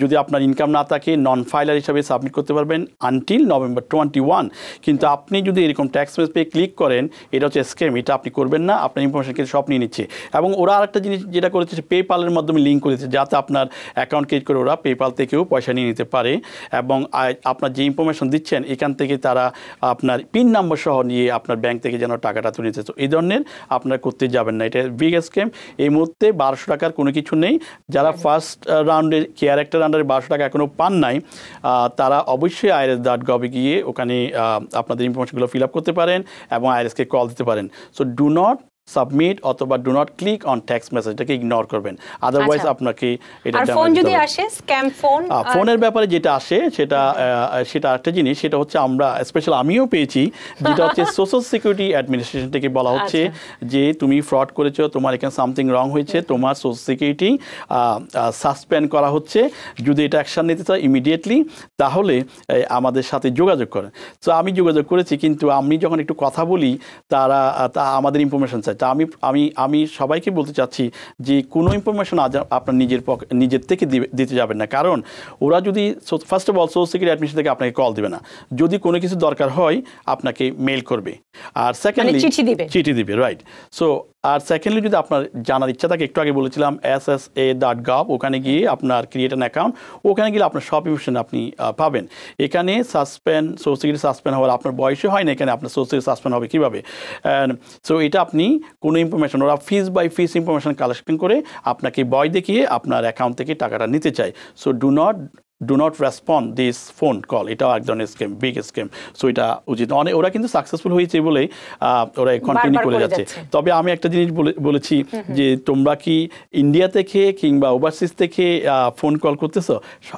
যদি আপনার ইনকাম না থাকে, নন ফাইলার হিসাবে সাবমিট করতে পারবেন আনটিল November 21। কিন্তু আপনি যদি এরকম ট্যাক্স মেস পে ক্লিক করেন, এটা হচ্ছে স্ক্যাম, এটা আপনি করবেন না। আপনার ইনফরমেশন কিন্তু সব নিয়ে নিচ্ছে। এবং ওরা আরেকটা জিনিস যেটা করেছে, পেপালের মাধ্যমে লিঙ্ক করেছে, যাতে আপনার অ্যাকাউন্ট ক্রিয়েট করে ওরা পেপাল থেকেও পয়সা নিয়ে নিতে পারে। এবং আপনার যে ইনফরমেশন দিচ্ছেন, এখান থেকে তারা আপনার পিন নাম্বার সহ নিয়ে আপনার ব্যাংক থেকে যেন টাকাটা তুলে নিতে। তো এই ধরনের আপনারা করতে যাবেন না, এটা বিগ স্ক্যাম। এই মুহূর্তে 1200 টাকার কোনো কিছু নেই। যারা ফার্স্ট রাউন্ডের কেয়ার অ্যাক্টের আন্ডারে 1200 টাকা এখনও পান নাই, তারা অবশ্যই irs.gov গিয়ে ওখানে আপনাদের ইনফরমেশনগুলো ফিল আপ করতে পারেন এবং IRS-কে কল দিতে পারেন। সো ডু নট সাবমিট অথবা do not click on tax মেসেজটাকে ইগনোর করবেন, আদারওয়াইজ আপনাকে এটা ফোন যদি আসে স্ক্যাম ফোনের ব্যাপারে যেটা আসে সেটা একটা জিনিস, সেটা হচ্ছে আমরা স্পেশাল আমিও পেয়েছি, যেটা হচ্ছে সোশ্যাল সিকিউরিটি অ্যাডমিনিস্ট্রেশন থেকে বলা হচ্ছে যে তুমি ফ্রড করেছো, তোমার এখানে সামথিং রং হয়েছে, তোমার সোশ্যাল সিকিউরিটি সাসপেন্ড করা হচ্ছে। যদি এটা অ্যাকশন নিতে চায় ইমিডিয়েটলি, তাহলে আমাদের সাথে যোগাযোগ করেন। তো আমি যোগাযোগ করেছি, কিন্তু আমি যখন একটু কথা বলি, তারা আমাদের ইনফরমেশন চাই। তা আমি সবাইকে বলতে চাচ্ছি যে কোনো ইনফরমেশন আজ আপনার নিজের থেকে দিতে যাবেন না, কারণ ওরা যদি first of all social security administration থেকে আপনাকে কল দিবে না, যদি কোনো কিছু দরকার হয় আপনাকে মেল করবে, আর সেকেন্ডলি চিঠি দিবে, রাইট। সো আর সেকেন্ডলি যদি আপনার জানার ইচ্ছা থাকে, একটু আগে বলেছিলাম ssa.gov, ওখানে গিয়ে আপনার ক্রিয়েট অ্যান অ্যাকাউন্ট, ওখানে গেলে আপনার সব ইনফরমেশন আপনি পাবেন। এখানে সোশ্যাল সিকিউরিটি সাসপেন্ড হওয়ার আপনার বয়সে হয় না, এখানে আপনার সোশ্যাল সিকিউরিটি সাসপেন্ড হবে কীভাবে। সো এটা আপনি কোনো ইনফরমেশন, ওরা ফিস বাই ফিস ইনফরমেশন কালেকশন করে আপনাকে ভয় দেখিয়ে আপনার অ্যাকাউন্ট থেকে টাকাটা নিতে চায়। So do not respond this phone call, এটাও এক ধরনের স্ক্যাম, বিগ স্ক্যাম। সো এটা উচিত, ওরা কিন্তু সাকসেসফুল হয়েছে বলেই ওরা কন্টিনিউ করে যাচ্ছে। তবে আমি একটা জিনিস বলেছি যে তোমরা কি ইন্ডিয়া থেকে কিংবা ওভারসিজ থেকে ফোন কল করতেছো,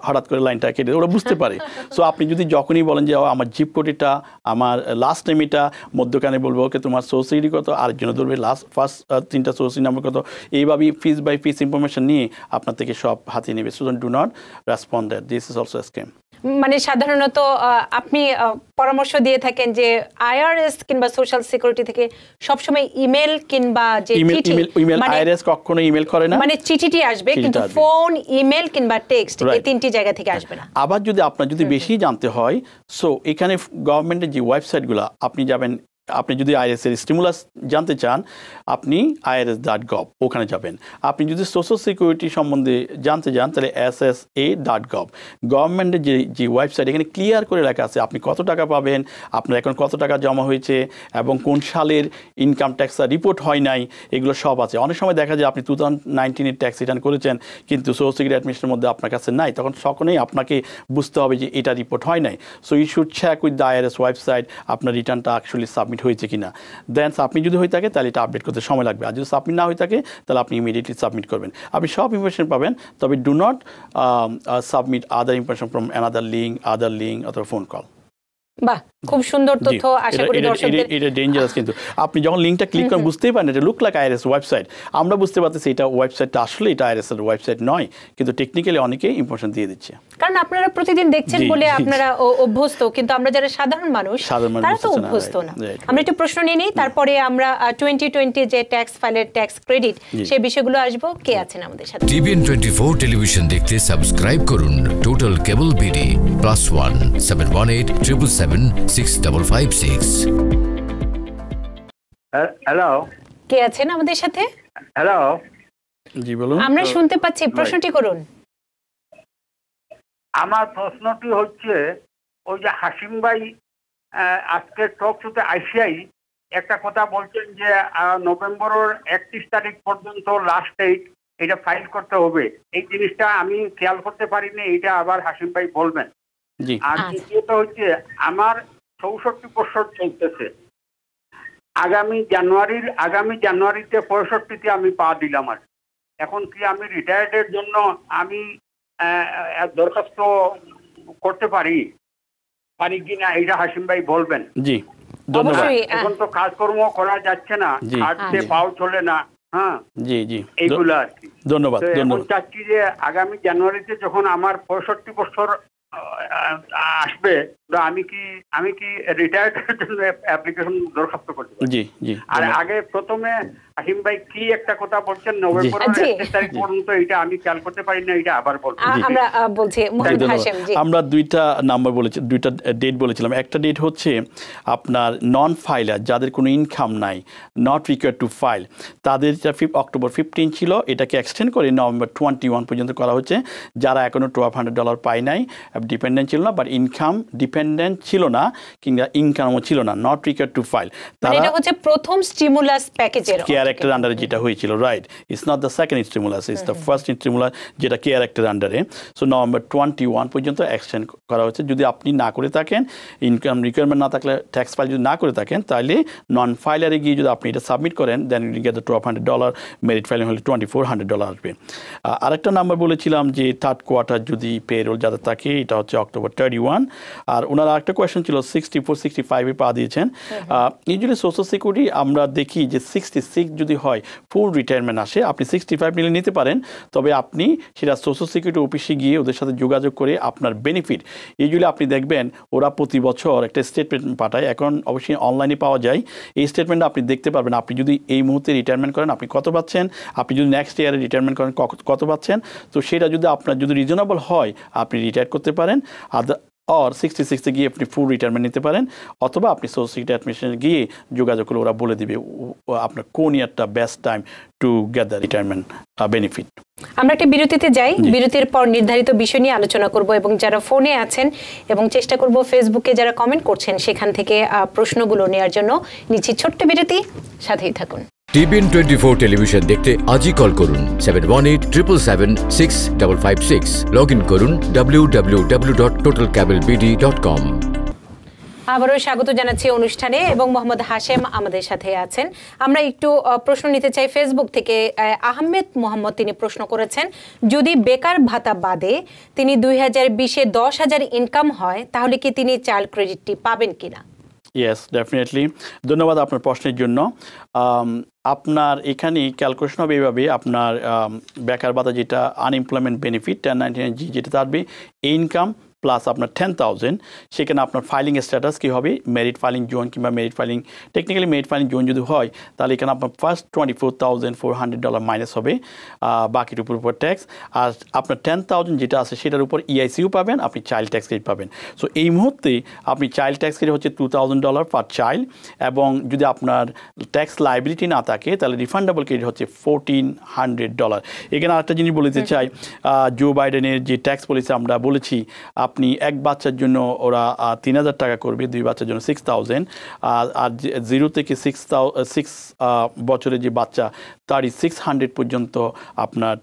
হঠাৎ করে লাইনটা কেটে ওরা বুঝতে পারে। সো আপনি যদি যখনই বলেন যে আমার জিপ কোড এটা, আমার লাস্ট নেম এটা, মধ্যখানে বলবো ওকে তোমার সোর্সিডি কত, আরেকজনে ধরবে ফার্স্ট 3টা সোর্সিডি নাম্বার কত, এইভাবেই ফিস বাই ফিস ইনফরমেশন নিয়ে আপনার থেকে সব হাতিয়ে নেবে। So do not respond that, this is also a scam. মানে সাধারণত আপনি পরামর্শ দিয়ে থাকেন যে আইআরএস কিংবা সোশ্যাল সিকিউরিটি থেকে সবসময় ইমেল কিংবা যে চিঠি, মানে আইআরএস কখনো ইমেল করে না, মানে চিঠিটি আসবে, কিন্তু ফোন, ইমেল কিংবা টেক্সট এই তিনটি জায়গা থেকে আসবে না। আবার যদি আপনার বেশি জানতে হয়, সো এখানে গভর্নমেন্টের যে ওয়েবসাইটগুলো আপনি যাবেন, আপনি যদি আইআরএস এর স্টিমুলাস জানতে চান আপনি irs.gov ওখানে যাবেন। আপনি যদি সোশ্যাল সিকিউরিটি সম্বন্ধে জানতে চান তাহলে ssa.gov, গভর্নমেন্টের যে ওয়েবসাইট, এখানে ক্লিয়ার করে লেখা আছে আপনি কত টাকা পাবেন, আপনার এখন কত টাকা জমা হয়েছে এবং কোন সালের ইনকাম ট্যাক্স রিপোর্ট হয় নাই, এগুলো সব আছে। অনেক সময় দেখা যায় আপনি 2019-এর ট্যাক্স রিটার্ন করেছেন কিন্তু সোশ্যাল সিকিউরিটি অ্যাডমিনিস্ট্রেশনের মধ্যে আপনার কাছে নাই, তখন সকলেই আপনাকে বুঝতে হবে যে এটা রিপোর্ট হয় নাই। So you should check with the IRS website আপনার রিটার্নটা অ্যাকচুয়ালি সাবমিট হয়েছে কিনা। দেন সাবমিট যদি হয়ে থাকে তাহলে এটা আপডেট করতে সময় লাগবে, আর যদি সাবমিট না হয়ে থাকে তাহলে আপনি ইমিডিয়েটলি সাবমিট করবেন, আপনি সব ইনফরমেশন পাবেন। তবে do not submit other information from another link অথবা ফোন কল। বাহ, খুব সুন্দর তথ্য। আশা করি দর্শকদের এটা ডেঞ্জারাস, কিন্তু আপনি যখন লিংকটা ক্লিক করেন বুঝতেই পারেন এটা লুক লাইক আইআরএস ওয়েবসাইট, আমরা বুঝতে পারতেছি এটা ওয়েবসাইটটা আসলে এটা আইআরএস এর ওয়েবসাইট নয়, কিন্তু টেকনিক্যালি অনেকেই ইনফরমেশন দিয়ে দিচ্ছে, কারণ আপনারা প্রতিদিন দেখছেন বলে আপনারা অভ্যস্ত, কিন্তু আমরা যারা সাধারণ মানুষ তারা তো অভ্যস্ত না। আমরা একটু প্রশ্ন নিয়ে নিই, তারপরে আমরা 2020 যে ট্যাক্স ফাইলের ট্যাক্স ক্রেডিট সেই বিষয়গুলো আসবো। কে আছেন আমাদের সাথে? টিভিএন 24 টেলিভিশন দেখতে সাবস্ক্রাইব করুন টোটাল কেবল বিডি +1 718 777 6556। হ্যালো, কে আছেন আমাদের সাথে? হ্যালো, জি বলুন। আমরা শুনতে পাচ্ছি, প্রশ্নটি করুন। আমার প্রশ্নটি হচ্ছে ওই যে হাসিম ভাই আজকে টক শোতে আইসিআই একটা কথা বলছেন যে নভেম্বরের 31 তারিখ পর্যন্ত লাস্ট ডেট এটা ফাইল করতে হবে, এই জিনিসটা আমি খেয়াল করতে পারিনি, এটা আবার হাসিম ভাই বলবেন। আর দ্বিতীয়ত হচ্ছে আমার 64 বছর চলতেছে, আগামী জানুয়ারিতে 65-তে আমি পা দিলাম। আর এখন কি আমি রিটায়ার্ডের জন্য আমি দরখাস্ত করতে পারি কিনা, এটা হাসিম ভাই বলবেন। জি ধন্যবাদ। এখন তো কাজকর্ম করা যাচ্ছে না, হাঁটতে পাও চলে না, হ্যাঁ জি জি এইগুলো আর কি। ধন্যবাদ। চাচ্ছি যে আগামী জানুয়ারিতে যখন আমার 65 বছর আসবে আমি কি রিটায়ার্ডের জন্য অ্যাপ্লিকেশন দরখাস্ত করতে পারি? জি জি। আর আগে প্রথমে হাসিম ভাই কি একটা কথা বলছেন নভেম্বরের 31 তারিখ পর্যন্ত, এটা আমি খেয়াল করতে পারি না, এটা আবার বলবো। আমরা বলছি মোহাম্মদ হাশেম জি, আমরা দুইটা নাম্বার বলেছি, দুইটা ডেট বলেছিলাম। একটা ডেট হচ্ছে আপনার নন ফাইলার, যাদের কোনো ইনকাম নাই, নট রিকোয়ার্ড টু ফাইল, তাদের অক্টোবর 15 ছিল, এটাকে এক্সটেন্ড করে নভেম্বর 21 পর্যন্ত করা হচ্ছে। যারা এখনো $1,200 পায় নাই, ডিপেন্ডেন্ট ছিল না, বাট ইনকাম ডিপেন্ডেন্ট ছিল না কিংবা ইনকামও ছিল না, নট রিকোয়ার্ড টু ফাইল, তারা এটা হচ্ছে প্রথম স্টিমুলাস প্যাকেজের কেয়ার অ্যাক্টের আন্ডারে যেটা হয়েছিল, right? It's not the second stimulus, it's the first stimulus, যেটা কেয়ার অ্যাক্টের আন্ডারে। সো নভেম্বর 21 পর্যন্ত এক্সটেন্ড করা হচ্ছে। যদি আপনি না করে থাকেন, ইনকাম রিকোয়ারমেন্ট না থাকলে, ট্যাক্স ফাইল যদি না করে থাকেন, তাহলে নন ফাইলারে গিয়ে যদি আপনি এটা সাবমিট করেন, then you get the $1,200, married filing হলে $2,400 আসবে। আরেকটা নাম্বার বলেছিলাম যে থার্ড কোয়ার্টার যদি পেরোল যাদের থাকে, এটা হচ্ছে অক্টোবর 31। আর ওনার আরেকটা কোয়েশ্চেন ছিল 64-65 পা দিয়েছেন। ইউজুয়ালি সোশ্যাল সিকিউরিটি আমরা দেখি যে 66 যদি হয় ফুল রিটায়ারমেন্ট আসে, আপনি 65 নিলে নিতে পারেন। তবে আপনি সেটা সোশ্যাল সিকিউরিটি অফিসে গিয়ে ওদের সাথে যোগাযোগ করে আপনার বেনিফিট, ইউজুয়ালি আপনি দেখবেন ওরা প্রতি বছর একটা স্টেটমেন্ট পাঠায়, এখন অবশ্যই অনলাইনে পাওয়া যায়। এই স্টেটমেন্টটা আপনি দেখতে পারবেন আপনি যদি এই মুহূর্তে রিটায়ারমেন্ট করেন আপনি কত পাচ্ছেন, আপনি যদি নেক্সট ইয়ারে রিটায়ারমেন্ট করেন কত পাচ্ছেন। তো সেটা যদি আপনার যদি রিজনেবল হয় আপনি রিটায়ার করতে পারেন, আর 66 গিয়ে আপনি ফুল রিটায়ারমেন্ট নিতে পারেন, অথবা আপনি সোশ্যাল সিকিউরিটি অ্যাডমিনিস্ট্রেশনে গিয়ে যোগাযোগ করলে ওরা বলে দিবে আপনার কোন ইয়ারটা best time to get the retirement benefit. আমরা একটা বিরতিতে যাই, বিরতির পর নির্ধারিত বিষয় নিয়ে আলোচনা করব এবং যারা ফোনে আছেন এবং চেষ্টা করব ফেসবুকে যারা কমেন্ট করছেন সেখান থেকে প্রশ্নগুলো নেওয়ার জন্য। নিচ্ছি ছোট্ট বিরতি, সাথেই থাকুন। টিভিএন 24 টেলিভিশন দেখতে আজই কল করুন 7187776556। লগ ইন করুন www.totalcablebd.com। আবারও স্বাগত জানাচ্ছি অনুষ্ঠানে এবং মোহাম্মদ হাশেম আমাদের সাথে আছেন। আমরা একটু প্রশ্ন নিতে চাই ফেসবুক থেকে। আহমেদ মোহাম্মদ তিনি প্রশ্ন করেছেন, যদি বেকার ভাতা বাদে তিনি 2020-এ 10,000 ইনকাম হয় তাহলে কি তিনি চাইল্ড ক্রেডিটটি পাবেন কিনা? Yes, definitely. ধন্যবাদ আপনার প্রশ্নের জন্য। আপনার এখানে ক্যালকুলেশন হবে এইভাবে, আপনার বেকার ভাতা যেটা আনএমপ্লয়মেন্ট বেনিফিট 1099G যেটা থাকবে ইনকাম প্লাস আপনার 10,000, সেখানে আপনার ফাইলিং স্ট্যাটাস কী হবে, মেরিট ফাইলিং জোন কিংবা merit filing, technically merit filing zone যদি হয় তাহলে এখানে আপনার ফার্স্ট $24,400 মাইনাস হবে, বাকির উপর ট্যাক্স। আর আপনার 10,000 যেটা আছে সেটার উপর EICও পাবেন, আপনি চাইল্ড ট্যাক্স ক্রেডিট পাবেন। সো এই মুহূর্তে আপনি চাইল্ড ট্যাক্স ক্রেডিট হচ্ছে $2,000 পার চাইল্ড, এবং যদি আপনার ট্যাক্স লাইবিলিটি না থাকে তাহলে রিফান্ডেবল ক্রেডিট হচ্ছে $1,400। এখানে আরেকটা জিনিস বলতে চাই, জো বাইডেনের যে ট্যাক্স পলিসি আমরা বলেছি, আপনি এক বাচ্চার জন্য ওরা 3,000 টাকা করবে, 2 বাচ্চার জন্য 6,000, আর 0 থেকে 6 বছরের যে বাচ্চা তারই 600 পর্যন্ত আপনার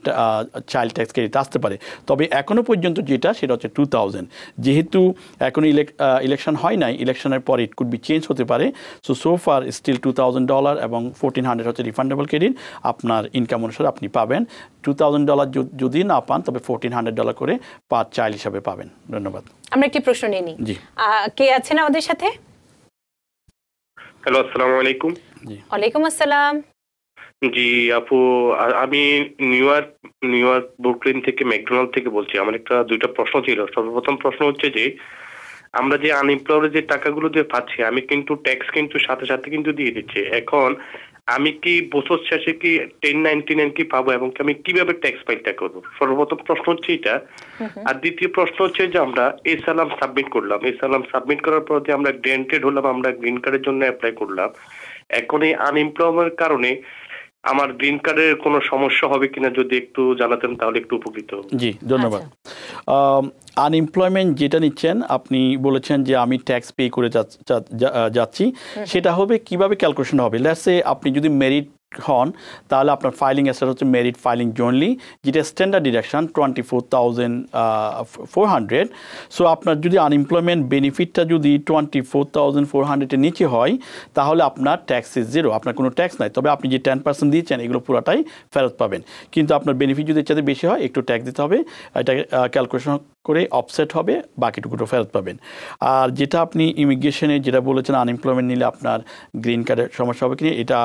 চাইল্ড ট্যাক্স ক্রেডিট আসতে পারে। তবে এখনও পর্যন্ত যেটা সেটা হচ্ছে 2,000। যেহেতু এখনও ইলেকশন হয় নাই, ইলেকশনের পরে ইট কুড বি চেঞ্জ হতে পারে। সো ফার স্টিল $2,000 এবং $1,400 হচ্ছে রিফান্ডেবল ক্রেডিট, আপনার ইনকাম অনুসারে আপনি পাবেন। $2,000 যদি না পান তবে $1,400 করে পার চাইল্ড হিসাবে পাবেন। ধন্যবাদ। আমরা একটি প্রশ্ন নিয়ে নিই। জি, কে আছেন আমাদের সাথে? হ্যালো, আসসালামু আলাইকুম। জি, ওয়ালাইকুম আসসালাম। জি আপু, আমি নিউ ইয়র্ক ব্রুকলিন থেকে ম্যাকডোনাল্ড থেকে বলছি। আমার দুইটা প্রশ্ন ছিল। সর্বপ্রথম প্রশ্ন হচ্ছে যে আমরা যে আনএমপ্লয়েড যে টাকাগুলো দিয়ে পাচ্ছি, আমি কিন্তু ট্যাক্স কিন্তু সাথে সাথে কিন্তু দিয়ে দিচ্ছি। এখন আমি কি বছর শেষে কি 1099 কি পাবো এবং আমি কিভাবে ট্যাক্স ফাইলটা করবো? সর্বপ্রথম প্রশ্ন হচ্ছে এটা। আর দ্বিতীয় প্রশ্ন হচ্ছে যে আমরা এসালাম সাবমিট করলাম, এসালাম সাবমিট করার পর যে আমরা গ্র্যান্টেড হলাম, আমরা গ্রিন কার্ডের জন্য অ্যাপ্লাই করলাম। এখন এই আনএমপ্লয়মেন্টের কারণে আমার গ্রিন কার্ডের কোনো সমস্যা হবে কিনা যদি একটু জানাতেন তাহলে একটু উপকৃত হব। জি, ধন্যবাদ। আনএমপ্লয়মেন্ট যেটা নিচ্ছেন, আপনি বলেছেন যে আমি ট্যাক্স পে করে যাচ্ছি, সেটা হবে কিভাবে ক্যালকুলেশন হবে? লেটস সে আপনি যদি মেরিট হন তাহলে আপনার ফাইলিং স্ট্যাটাস হচ্ছে মেরিট ফাইলিং জোনলি, যেটা স্ট্যান্ডার্ড ডিডাকশন 24,400। সো আপনার যদি আনএমপ্লয়মেন্ট বেনিফিটটা যদি 24,400-এর নিচে হয় তাহলে আপনার ট্যাক্স ইজ জিরো, আপনার কোনো ট্যাক্স নাই। তবে আপনি যে 10% দিয়েছেন এগুলো পুরোটাই ফেরত পাবেন। কিন্তু আপনার বেনিফিট যদি এর চাইতে বেশি হয় একটু ট্যাক্স দিতে হবে, এটা ক্যালকুলেশন করে অফসেট হবে, বাকিটুকুটো ফেরত পাবেন। আর যেটা আপনি ইমিগ্রেশনে যেটা বলেছেন আনএমপ্লয়মেন্ট নিলে আপনার গ্রিন কার্ডের সমস্যা হবে কিনা, এটা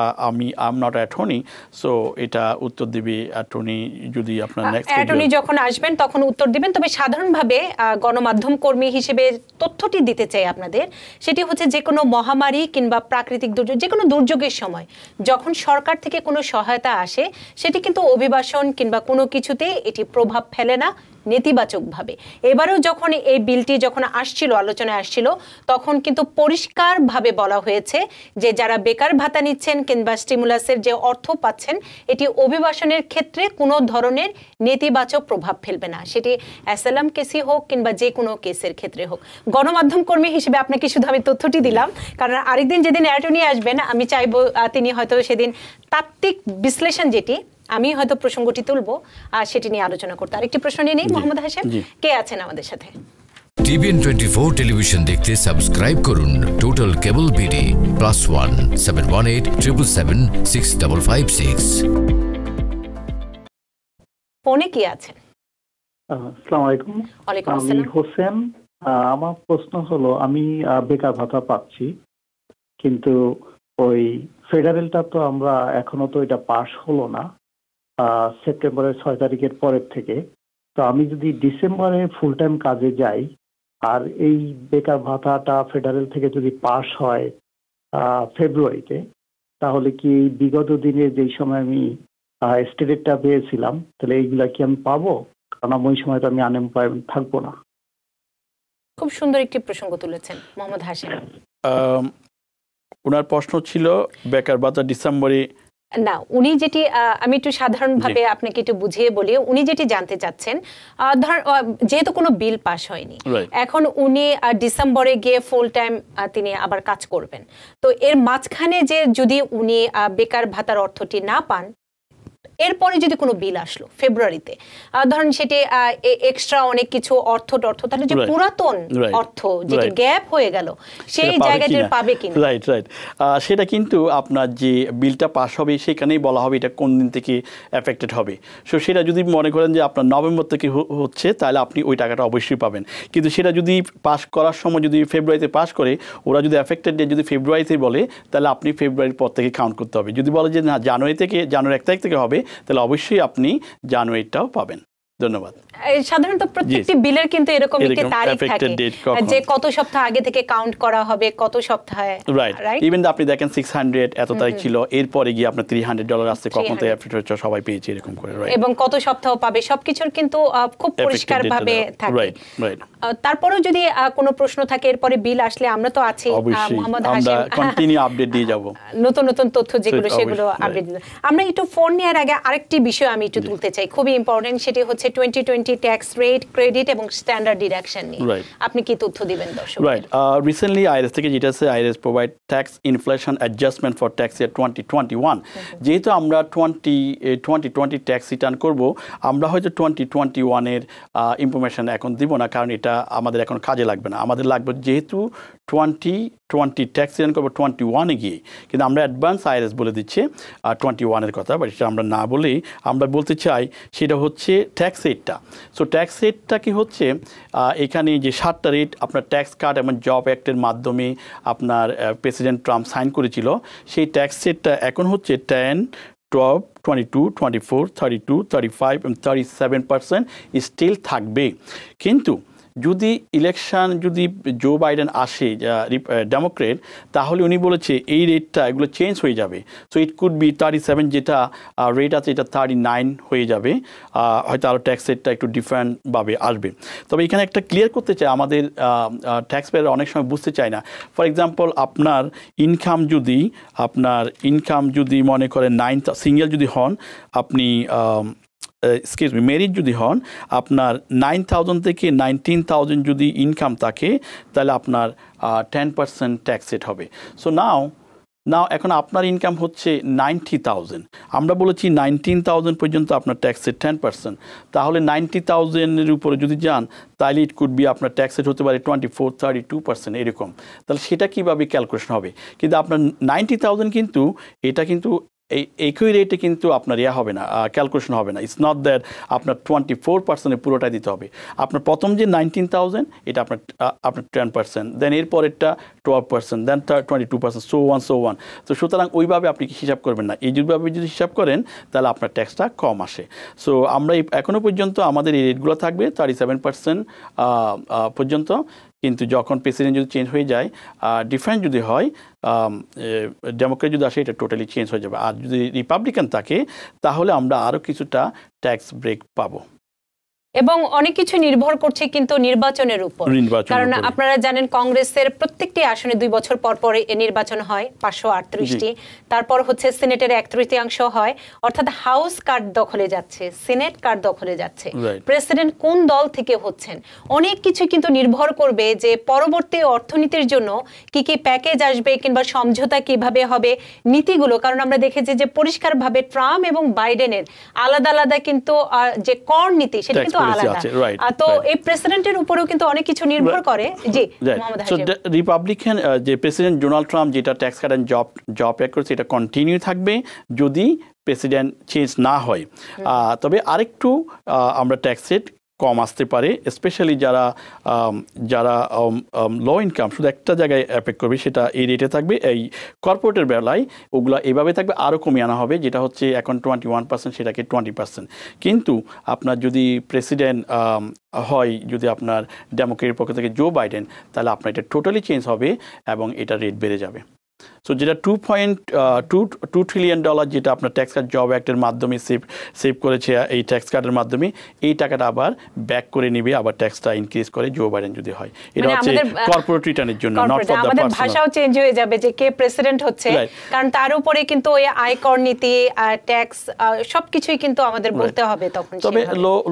আম নট অ্যাটর্নি, সো এটা উত্তর দিবে অ্যাটর্নি। যদি আপনার অ্যাটর্নি যখন আসবেন তখন উত্তর দিবেন। তবে সাধারণভাবে গণমাধ্যম কর্মী হিসেবে তথ্যটি দিতে চাই আপনাদের, সেটি হচ্ছে যে কোনো মহামারী কিংবা প্রাকৃতিক দুর্যোগ, যে কোনো দুর্যোগের সময় যখন সরকার থেকে কোনো সহায়তা আসে সেটি কিন্তু অভিবাসন কিংবা কোনো কিছুতে এটি প্রভাব ফেলে না নেতিবাচকভাবে। এবারেও যখন এই বিলটি যখন আসছিল, আলোচনায় আসছিল, তখন কিন্তু পরিষ্কারভাবে বলা হয়েছে যে যারা বেকার ভাতা নিচ্ছেন কিংবা স্টিমুলাসের যে অর্থ পাচ্ছেন এটি অভিবাসনের ক্ষেত্রে কোনো ধরনের নেতিবাচক প্রভাব ফেলবে না, সেটি অ্যাসাইলাম কেসই হোক কিংবা যে কোনো কেসের ক্ষেত্রে হোক। গণমাধ্যম কর্মী হিসেবে আপনাকে শুধু আমি তথ্যটি দিলাম, কারণ আরেকদিন যেদিন অ্যাটর্নি আসবেন আমি চাইবো তিনি হয়তো সেদিন তাত্ত্বিক বিশ্লেষণ যেটি আমি হয়তো প্রসঙ্গটি তুলবো আর সেটি নিয়ে আলোচনা করতে। আরেকটি প্রশ্ন নিয়ে নেই। মোহাম্মদ হাশেম কে আছেন আমাদের সাথে? টিভিএন 24 টেলিভিশন দেখতে সাবস্ক্রাইব করুন টোটাল কেবল বিডি +1 718 777 6556। ফোনে কি আছেন? আসসালামু আলাইকুম। ওয়ালাইকুম আমি আসসালাম। হোসেন। আমার প্রশ্ন হলো, আমি বেকার ভাতা পাচ্ছি, কিন্তু ওই ফেডারেলটা তো আমরা এখনো তো এটা পাস হলো না সেপ্টেম্বরের 6 তারিখের পরের থেকে। তো আমি যদি ডিসেম্বরে ফুল টাইম কাজে যাই আর এই বেকার ভাতাটা ফেডারেল থেকে যদি পাস হয় ফেব্রুয়ারিতে, তাহলে কি এই বিগত দিনে যেই সময় আমি স্টেটেরটা পেয়েছিলাম তাহলে এইগুলা কি আমি পাবো? কারণ ওই সময় তো আমি আনএমপ্লয়মেন্ট থাকবো না। খুব সুন্দর একটি প্রসঙ্গ তুলেছেন মোহাম্মদ হাশিম। ওনার প্রশ্ন ছিল বেকার ভাতা ডিসেম্বরে না, উনি যেটি আমি একটু সাধারণভাবে আপনাকে একটু বুঝিয়ে বলি, উনি যেটি জানতে চাচ্ছেন যেহেতু কোনো বিল পাস হয়নি, এখন উনি ডিসেম্বরে গিয়ে ফুল টাইম তিনি আবার কাজ করবেন, তো এর মাঝখানে যে যদি উনি বেকার ভাতার অর্থটি না পান, এরপরে যদি কোনো বিল আসলো ফেব্রুয়ারিতে, ধরেন সেটি এক্সট্রা অনেক কিছু অর্থ তাহলে যে পুরাতন অর্থ যেটি গ্যাপ হয়ে গেল সেই জায়গাটি পাবে কিনা? রাইট রাইট সেটা কিন্তু আপনার যে বিলটা পাস হবে সেখানেই বলা হবে এটা কোন দিন থেকে এফেক্টেড হবে। সো সেটা যদি মনে করেন যে আপনার নভেম্বর থেকে হচ্ছে তাহলে আপনি ওই টাকাটা অবশ্যই পাবেন। কিন্তু সেটা যদি পাস করার সময় যদি ফেব্রুয়ারিতে পাস করে, ওরা যদি এফেক্টেড ডেট যদি ফেব্রুয়ারিতে বলে, তাহলে আপনি ফেব্রুয়ারির পর থেকে কাউন্ট করতে হবে। যদি বলে যে না জানুয়ারি 1 তারিখ থেকে হবে, তাহলে অবশ্যই আপনি জানুয়ারিটাও পাবেন। ধন্যবাদ। সাধারণত প্রত্যেকটি বিলের কিন্তু এরকম একটি তারিখ থাকে যে কত সপ্তাহ আগে থেকে কাউন্ট করা হবে, কত সপ্তাহে, রাইট? ইভেন আপনি দেখেন 600 এত তারিখ ছিল, এরপরে গিয়ে আপনার $300 আসছে, কখন থেকে এফেক্ট হচ্ছে সবাই পেয়েছে এরকম করে, রাইট? এবং কত সপ্তাহ পাবে সবকিছুর কিন্তু খুব পরিষ্কারভাবে থাকে, রাইট। তারপরেও যদি কোনো প্রশ্ন থাকে এরপরে বিল আসলে আমরা তো আছি, মোহাম্মদ হাশিম, আমরা কন্টিনিউ আপডেট দিয়ে যাব, নতুন নতুন তথ্য যেগুলো সেগুলো আপডেট দিতে। আমরা একটু ফোন নেওয়ার আগে আরেকটি বিষয় আমি একটু তুলতে চাই, খুবই ইম্পর্টেন্ট, সেটি হচ্ছে 2020 ট্যাক্স রেট, ক্রেডিট এবং স্ট্যান্ডার্ড ডিডাকশন নিয়ে আপনি কি তথ্য দিবেন দর্শক? রাইট, রিসেন্টলি আইআরএস থেকে যেটা আছে, IRS provide tax inflation adjustment for tax year 2021। যেহেতু আমরা 2020 ট্যাক্স রিটার্ন করব, আমরা হয়তো 2021 এর ইনফরমেশন এখন দিব না, কারণ এটা আমাদের এখন কাজে লাগবে না। আমাদের লাগবে যেহেতু 2020 ট্যাক্স রিটার্ন করবো 21-এ গিয়ে, কিন্তু আমরা অ্যাডভান্স আইআরএস বলে দিচ্ছে 21-এর কথা, বাট এটা আমরা না বলেই আমরা বলতে চাই সেটা হচ্ছে ট্যাক্স রেটটা। সো ট্যাক্স রেটটা কি হচ্ছে, এখানে যে 7টা রেট আপনার ট্যাক্স কাট এবং জব অ্যাক্টের মাধ্যমে আপনার প্রেসিডেন্ট ট্রাম্প সাইন করেছিল, সেই ট্যাক্স রেটটা এখন হচ্ছে 10, 12, 22, 24, 32, 35 এবং 37% স্টিল থাকবে। কিন্তু যদি ইলেকশন যদি জো বাইডেন আসে ডেমোক্রেট, তাহলে উনি বলেছে এই রেটটা এগুলো চেঞ্জ হয়ে যাবে। সো ইট কুড বি 37 যেটা রেট আছে এটা 39 হয়ে যাবে, হয়তো আরও ট্যাক্স রেটটা একটু ডিফারেন্টভাবে আসবে। তবে এখানে একটা ক্লিয়ার করতে চাই, আমাদের ট্যাক্স পেয়ার অনেক সময় বুঝতে চায় না। ফর এক্সাম্পল আপনার ইনকাম যদি মনে করেন 9, সিঙ্গেল যদি হন আপনি মেরিট যদি হন, আপনার 9,000 থেকে 19,000 যদি ইনকাম থাকে, তাহলে আপনার 10% ট্যাক্স রেট হবে। সো নাও এখন আপনার ইনকাম হচ্ছে 90,000, আমরা বলেছি 19,000 পর্যন্ত আপনার ট্যাক্স রেট 10%, তাহলে 90,000-এর উপরে যদি যান তাহলে ইট কুড বি আপনার ট্যাক্স রেট হতে পারে 24-32% এরকম। তাহলে সেটা কীভাবে ক্যালকুলেশন হবে? কিন্তু আপনার 90,000 কিন্তু এটা কিন্তু একই রেটে কিন্তু আপনার হবে না, ক্যালকুলেশন হবে না। ইটস নট দ্যাট আপনার 24% পুরোটাই দিতে হবে। আপনার প্রথম যে 19,000 এটা আপনার 10%, দেন এরপরেরটা 12%, দেন 22%, সো ওয়ান। তো সুতরাং ওইভাবে আপনি হিসাব করবেন না, এইভাবে যদি হিসাব করেন তাহলে আপনার ট্যাক্সটা কম আসে। সো আমরা এখনও পর্যন্ত আমাদের এই রেটগুলো থাকবে 37% পর্যন্ত, কিন্তু যখন প্রেসিডেন্ট যদি চেঞ্জ হয়ে যায়, ডিফারেন্ট যদি হয়, ডেমোক্রেট যদি আসে, এটা টোটালি চেঞ্জ হয়ে যাবে। আর যদি রিপাবলিকান থাকে তাহলে আমরা আরও কিছুটা ট্যাক্স ব্রেক পাবো। এবং অনেক কিছু নির্ভর করছে কিন্তু নির্বাচনের উপর, কারণ আপনারা জানেন কংগ্রেসের প্রত্যেকটি আসনে 2 বছর পর পর নির্বাচন হয়, 538টি, তারপর হচ্ছে সিনেটের 1/3 হয়, অর্থাৎ হাউস কার্ড দখলে যাচ্ছে, সিনেট কার্ড দখলে যাচ্ছে, প্রেসিডেন্ট কোন দল থেকে হচ্ছেন, অনেক কিছু কিন্তু নির্ভর করবে যে পরবর্তী অর্থনীতির জন্য কি কি প্যাকেজ আসবে কিংবা সমঝোতা কিভাবে হবে, নীতিগুলো। কারণ আমরা দেখেছি যে পরিষ্কারভাবে ট্রাম্প এবং বাইডেনের আলাদা আলাদা কিন্তু যে কর নীতি সেটা কিন্তু আলাদা। তো এই প্রেসিডেন্টের উপরেও কিন্তু অনেক কিছু নির্ভর করে। জি, মোহাম্মদ হাশিম। রিপাবলিকান যে প্রেসিডেন্ট ডোনাল্ড ট্রাম্প যেটা tax cut and job act করেছে, এটা কন্টিনিউ থাকবে যদি প্রেসিডেন্ট চেঞ্জ না হয়। তবে আরেকটু আমরা ট্যাক্স রেট কম আসতে পারে, স্পেশালি যারা যারা লো ইনকাম, শুধু একটা জায়গায় এফেক্ট করবে, সেটা এই রেটে থাকবে। এই কর্পোরেটের বেলায় ওগুলো এভাবে থাকবে, আরও কমিয়ে আনা হবে, যেটা হচ্ছে এখন 21%, সেটাকে 20%। কিন্তু আপনার যদি প্রেসিডেন্ট হয়, যদি আপনার ডেমোক্রেটের পক্ষ থেকে জো বাইডেন, তাহলে আপনার এটা টোটালি চেঞ্জ হবে এবং এটা রেট বেড়ে যাবে। সো যেটা $2.2 ট্রিলিয়ন যেটা আপনার ট্যাক্স কাট জব অ্যাক্টের মাধ্যমে সেভ করেছে, এই ট্যাক্স কাটের মাধ্যমে এই টাকাটা আবার ব্যাক করে নেবে, আবার ট্যাক্সটা ইনক্রিজ করে জো বাইডেন যদি হয়। এটা হচ্ছে কর্পোরেট রিটার্নের জন্য, নট ফর দ্য পার্সোনাল। ভাষাও চেঞ্জ হয়ে যাবে যে কে প্রেসিডেন্ট হচ্ছে, কারণ তার উপরে কিন্তু ওই আয়কর নীতি, ট্যাক্স সবকিছুই কিন্তু আমাদের বলতে হবে তখন। তবে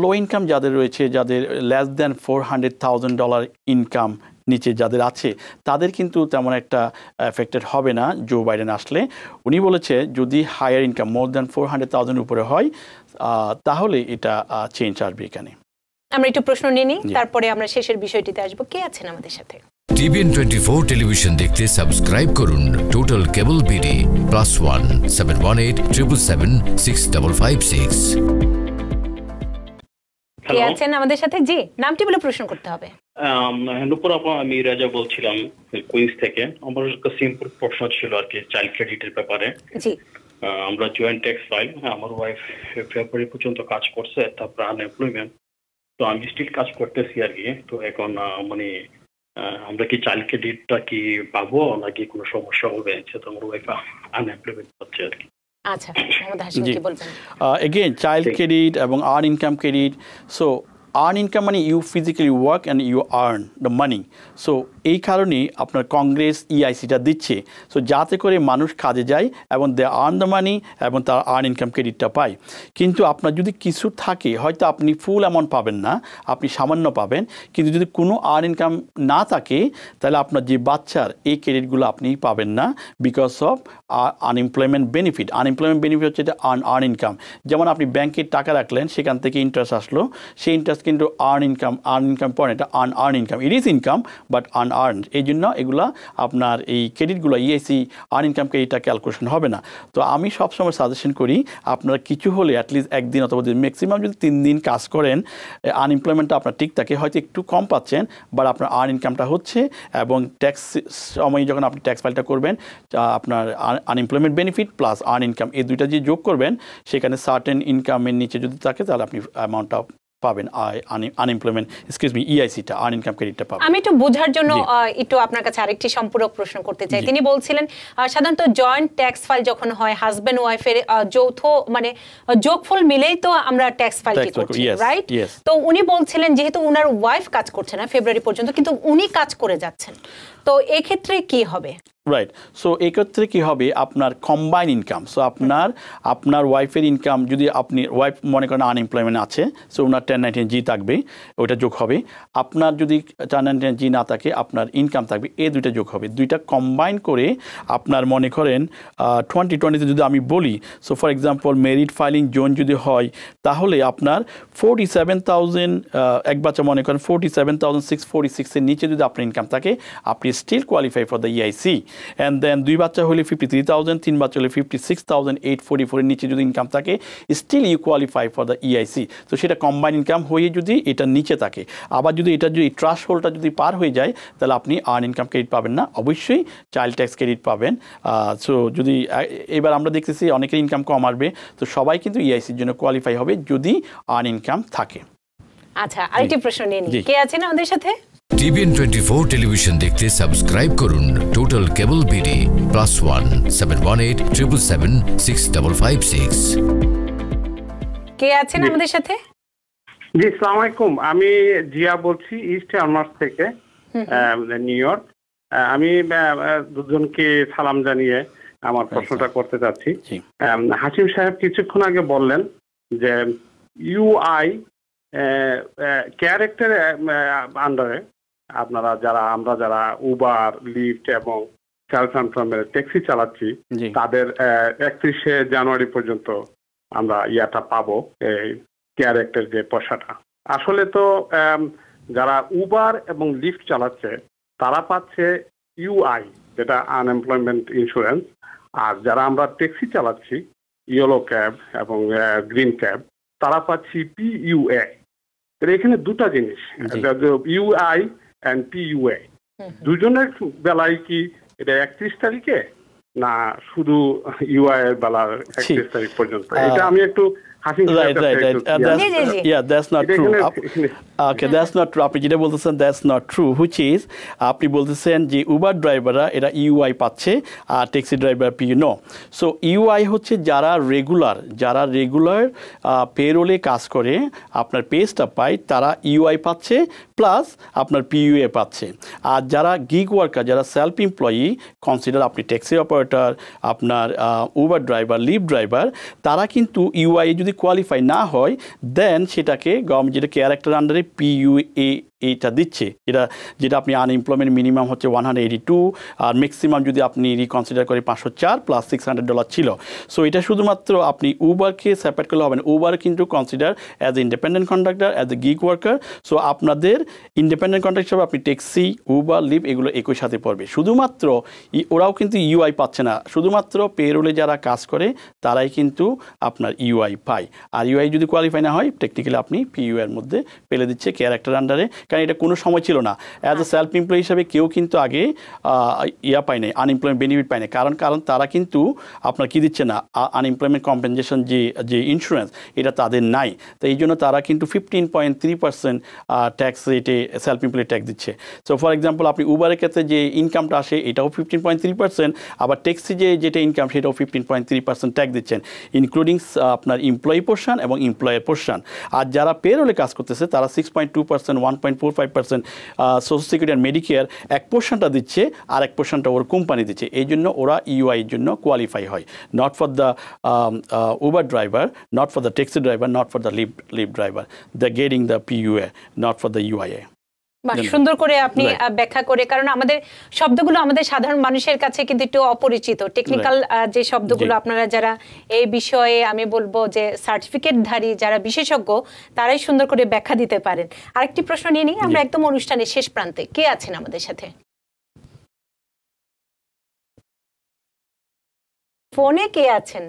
লো ইনকাম যাদের রয়েছে, যাদের লেস দ্যান $400,000 ইনকাম নিচে যাদের আছে, তাদের কিন্তু তেমন একটা এফেক্টেড হবে না জো বাইডেন আসলে। উনি বলেছে যদি হায়ার ইনকাম মোর দ্যান 400,000 উপরে হয়, তাহলে এটা চেঞ্জ আসবে এখানে। আমরা একটু প্রশ্ন নিয়ে নিই, তারপরে আমরা শেষের বিষয়টিতে আসবো। কে আছেন আমাদের সাথে? TVN 24 টেলিভিশন দেখতে সাবস্ক্রাইব করুন টোটাল কেবল বিডি +1 718 777 6556। কে আছেন আমাদের সাথে? জি, নামটি বলে প্রশ্ন করতে হবে। নুপুর আপা, আমি রাজা বলছিলাম কুইন্স থেকে। আমার একটা সিম্পল প্রশ্ন ছিল আর কি, চাইল্ড ক্রেডিটের ব্যাপারে। জি, আমরা জয়েন্ট ট্যাক্স ফাইল, আমার ওয়াইফ ফেব্রুয়ারি পর্যন্ত কাজ করছে, তারপর আনএমপ্লয়মেন্ট, তো আমি স্টিল কাজ করতেছি আর কি। তো এখন মানে আমরা কি চাইল্ড ক্রেডিটটা কি পাবো নাকি কোনো সমস্যা হবে, যেহেতু আমার ওয়াইফ আনএমপ্লয়মেন্ট হচ্ছে আর কি? আচ্ছা, মোহাম্মদ হাশিম কি বলবেন? এগেইন চাইল্ড ক্রেডিট এবং earn income credit. So earn income মানে you physically work and you earn the money. So এই কারণেই আপনার কংগ্রেস ইআইসিটা দিচ্ছে, সো যাতে করে মানুষ কাজে যায় এবং দে আর্ন দ্য মানি এবং তার আর্ন ইনকাম ক্রেডিটটা পায়। কিন্তু আপনার যদি কিছু থাকে, হয়তো আপনি ফুল অ্যামাউন্ট পাবেন না, আপনি সামান্য পাবেন, কিন্তু যদি কোনো আর্ন ইনকাম না থাকে, তাহলে আপনার যে বাচ্চার এই ক্রেডিটগুলো আপনি পাবেন না, because of unemployment benefit. Unemployment benefit হচ্ছে এটা আর্ন ইনকাম। যেমন আপনি ব্যাংকে টাকা রাখলেন, সেখান থেকে ইন্টারেস্ট আসলো, সেই ইন্টারেস্ট কিন্তু আর্ন ইনকাম পয়েন্ট, এটা earn income. It is income but unearned. এই জন্য এগুলা আপনার এই ক্রেডিটগুলো ইএসি আর্ন ইনকাম ক্রেডিটটা ক্যালকুলেশন হবে না। তো আমি সবসময় সাজেশন করি আপনারা কিছু হলে অ্যাটলিস্ট একদিন অথবা ম্যাক্সিমাম যদি 3 দিন কাজ করেন, আনএমপ্লয়মেন্টটা আপনার ঠিক থাকে, হয়তো একটু কম পাচ্ছেন, বাট আপনার আর্ন ইনকামটা হচ্ছে, এবং ট্যাক্স সময় যখন আপনি ট্যাক্স ফাইলটা করবেন, আপনার unemployment benefit plus earn income এই দুইটা যে যোগ করবেন, সেখানে সার্টেন ইনকামের নিচে যদি থাকে, তাহলে আপনি অ্যামাউন্টটা পাবেন, আনএমপ্লয়মেন্ট ইআইসিটা, আর্ন ইনকাম ক্রেডিটটা পাবেন। আমি একটু বোঝার জন্য একটু আপনার কাছে আরেকটি সম্পূরক প্রশ্ন করতে চাই। তিনি বলছিলেন সাধারণত জয়েন্ট ট্যাক্স ফাইল যখন হয়, হাজবেন্ড ওয়াইফের যৌথ মানে যোগফল মিলেই তো আমরা ট্যাক্স ফাইলটি করছি, রাইট? তো উনি বলছিলেন যেহেতু উনার ওয়াইফ কাজ করছে না ফেব্রুয়ারি পর্যন্ত, কিন্তু উনি কাজ করে যাচ্ছেন, তো এই ক্ষেত্রে কি হবে? রাইট। সো এক্ষেত্রে কী হবে, আপনার কম্বাইন ইনকাম। সো আপনার ওয়াইফের ইনকাম, যদি আপনি ওয়াইফ মনে করেন আনএমপ্লয়মেন্ট আছে, সো ওনার 1099G থাকবে, ওইটা যোগ হবে। আপনার যদি 1099G না থাকে, আপনার ইনকাম থাকবে, এই দুইটা যোগ হবে। দুইটা কম্বাইন করে আপনার মনে করেন 2020-তে যদি আমি বলি, so for example merit filing zone যদি হয়, তাহলে আপনার 47,000 এক বাচ্চা মনে করেন 47,646-এর নিচে যদি আপনার ইনকাম থাকে, আপনি still qualify for the EIC. And then 2 বাচ্চা হলে 53,000, 3 বাচ্চা হলে 56,844-এর নিচে যদি ইনকাম থাকে, still you qualify for the EIC. তো সেটা কম্বাইন ইনকাম হয়ে যদি এটা নিচে থাকে, আবার যদি এটা যদি ট্রাস্ট হোল্ডটা যদি পার হয়ে যায়, তাহলে আপনি আর্ন ইনকাম ক্রেডিট পাবেন না, অবশ্যই চাইল্ড ট্যাক্স ক্রেডিট পাবেন। সো যদি এবার আমরা দেখতেছি অনেকের ইনকাম কম আসবে, তো সবাই কিন্তু ইআইসির জন্য কোয়ালিফাই হবে যদি আর্ন ইনকাম থাকে। আচ্ছা, আরেকটি প্রশ্ন নিয়ে নিই। কে আছেন আমাদের সাথে? TVN 24 টেলিভিশন দেখতে সাবস্ক্রাইব করুন টোটাল কেবল বিডি +1 718 777 6556। কে আছেন আমাদের সাথে? জি, আসসালামু আলাইকুম। আমি জিয়া বলছি, ইস্ট আলমার্স থেকে, নিউ ইয়র্ক। আমি দুজনকে সালাম জানিয়ে আমার প্রশ্নটা করতে চাচ্ছি। হাশিম সাহেব কিছুক্ষণ আগে বললেন যে ইউআই ক্যারেক্টার আন্ডারে আমরা যারা উবার, লিফট এবং সেলফ এমপ্লয়মেন্ট ট্যাক্সি চালাচ্ছি, তাদের 31শে জানুয়ারি পর্যন্ত আমরা ইয়াটা পাবো, এই ক্যারেক্টার যে পয়সাটা। আসলে তো যারা উবার এবং লিফট চালাচ্ছে তারা পাচ্ছে ইউআই, যেটা আনএমপ্লয়মেন্ট ইন্স্যুরেন্স, আর যারা আমরা ট্যাক্সি চালাচ্ছি, ইয়েলো ক্যাব এবং গ্রিন ক্যাব, তারা পাচ্ছি পিইউএ। এখানে দুটা জিনিস, ইউআই অ্যান্ড টিইউআই, দুজনের বেলায় কি এটা 31 তারিখে না শুধু ইউআই এর বেলা 31 তারিখ পর্যন্ত? এটা আমি একটু Right. That's not true. Okay, that's not true. আপনি যেটা বলতেছেন that's not true, which is আপনি বলতেছেন যে উবার ড্রাইভাররা এরা ইউআই পাচ্ছে আর taxi driver PU no. So UI হচ্ছে যারা রেগুলার পেরোলে কাজ করে আপনার পেজটা পায় তারা ইউআই পাচ্ছে প্লাস আপনার পিইউএ পাচ্ছে। আর যারা গিগ ওয়ার্কার, যারা সেলফ এমপ্লয়ি, কনসিডার আপনি ট্যাক্সি অপারেটর, আপনার উবার ড্রাইভার, লিফট ড্রাইভার, তারা কিন্তু ইউআই যদি কোয়ালিফাই না হয় দেন সেটাকে গভর্নমেন্ট যেটা কেয়ার অ্যাক্টের আন্ডারে পিইউএ এইটা দিচ্ছে, যেটা আপনি আনএমপ্লয়মেন্ট মিনিমাম হচ্ছে 182 আর ম্যাক্সিমাম যদি আপনি রিকনসিডার করে 504 প্লাস $600 ছিল। সো এটা শুধুমাত্র আপনি উবারকে সেপারেট করলে হবে না, উবার কিন্তু consider as a independent contractor, as a gig worker. So আপনাদের ইন্ডিপেন্ডেন্ট কন্ট্রাক্টর হিসেবে আপনি ট্যাক্সি, উবার, লিফট এগুলো একই সাথে পড়বে। শুধুমাত্র ওরাও কিন্তু ইউআই পাচ্ছে না, শুধুমাত্র পেরোলে যারা কাজ করে তারাই কিন্তু আপনার ইউআই পায়। আর ইউআই যদি কোয়ালিফাই না হয় টেকনিক্যালি আপনি পিইউ এর মধ্যে পেলে দিচ্ছে কেয়ার অ্যাক্টের আন্ডারে, কারণ এটা কোনো সময় ছিল না। অ্যাজ এ সেলফ এমপ্লয়ি হিসাবে কেউ কিন্তু আগে পায় নাই, আনএমপ্লয়মেন্ট বেনিফিট পায় না, কারণ তারা কিন্তু আপনার কি দিচ্ছে না, আনএমপ্লয়মেন্ট কম্পেনসেশন যে ইন্স্যুরেন্স এটা তাদের নাই। তো এই জন্য তারা কিন্তু 15.3% ট্যাক্স রেটে সেলফ এমপ্লয়ি ট্যাক্স দিচ্ছে। সো ফর এক্সাম্পল আপনি উবারের ক্ষেত্রে যে ইনকামটা আসে এটাও 15.3%, আবার ট্যাক্সি যেটা ইনকাম সেটাও 15.3% ট্যাক্স দিচ্ছেন, ইনক্লুডিং আপনার এমপ্লয়ি পোর্শন এবং এমপ্লয়ের পোর্শন। আর যারা পেরোলে কাজ করতেছে তারা 6.2%, 1.45% সোশ্যাল সিকিউরিটি আর মেডিকেয়ার এক পোর্শনটা দিচ্ছে আর এক পোর্শনটা ওর কোম্পানি দিচ্ছে। এই জন্য ওরা ইউআইয়ের জন্য কোয়ালিফাই হয়, not for the Uber driver, not for the taxi driver, not for the Lyft driver, the getting the PUA, not for the UIA. সুন্দর করে আপনি ব্যাখ্যা করে, কারণ আমাদের শব্দগুলো আমাদের সাধারণ মানুষের কাছে কিন্তু একটু অপরিচিত। টেকনিক্যাল যে শব্দগুলো আপনারা যারা এই বিষয়ে আমি বলবো যে সার্টিফিকেটধারী যারা বিশেষজ্ঞ তারাই সুন্দর করে ব্যাখ্যা দিতে পারেন। আরেকটি প্রশ্ন নিয়ে নিই, আমরা একদম অনুষ্ঠানের শেষ প্রান্তে। কে আছেন আমাদের সাথে ফোনে? কে আছেন?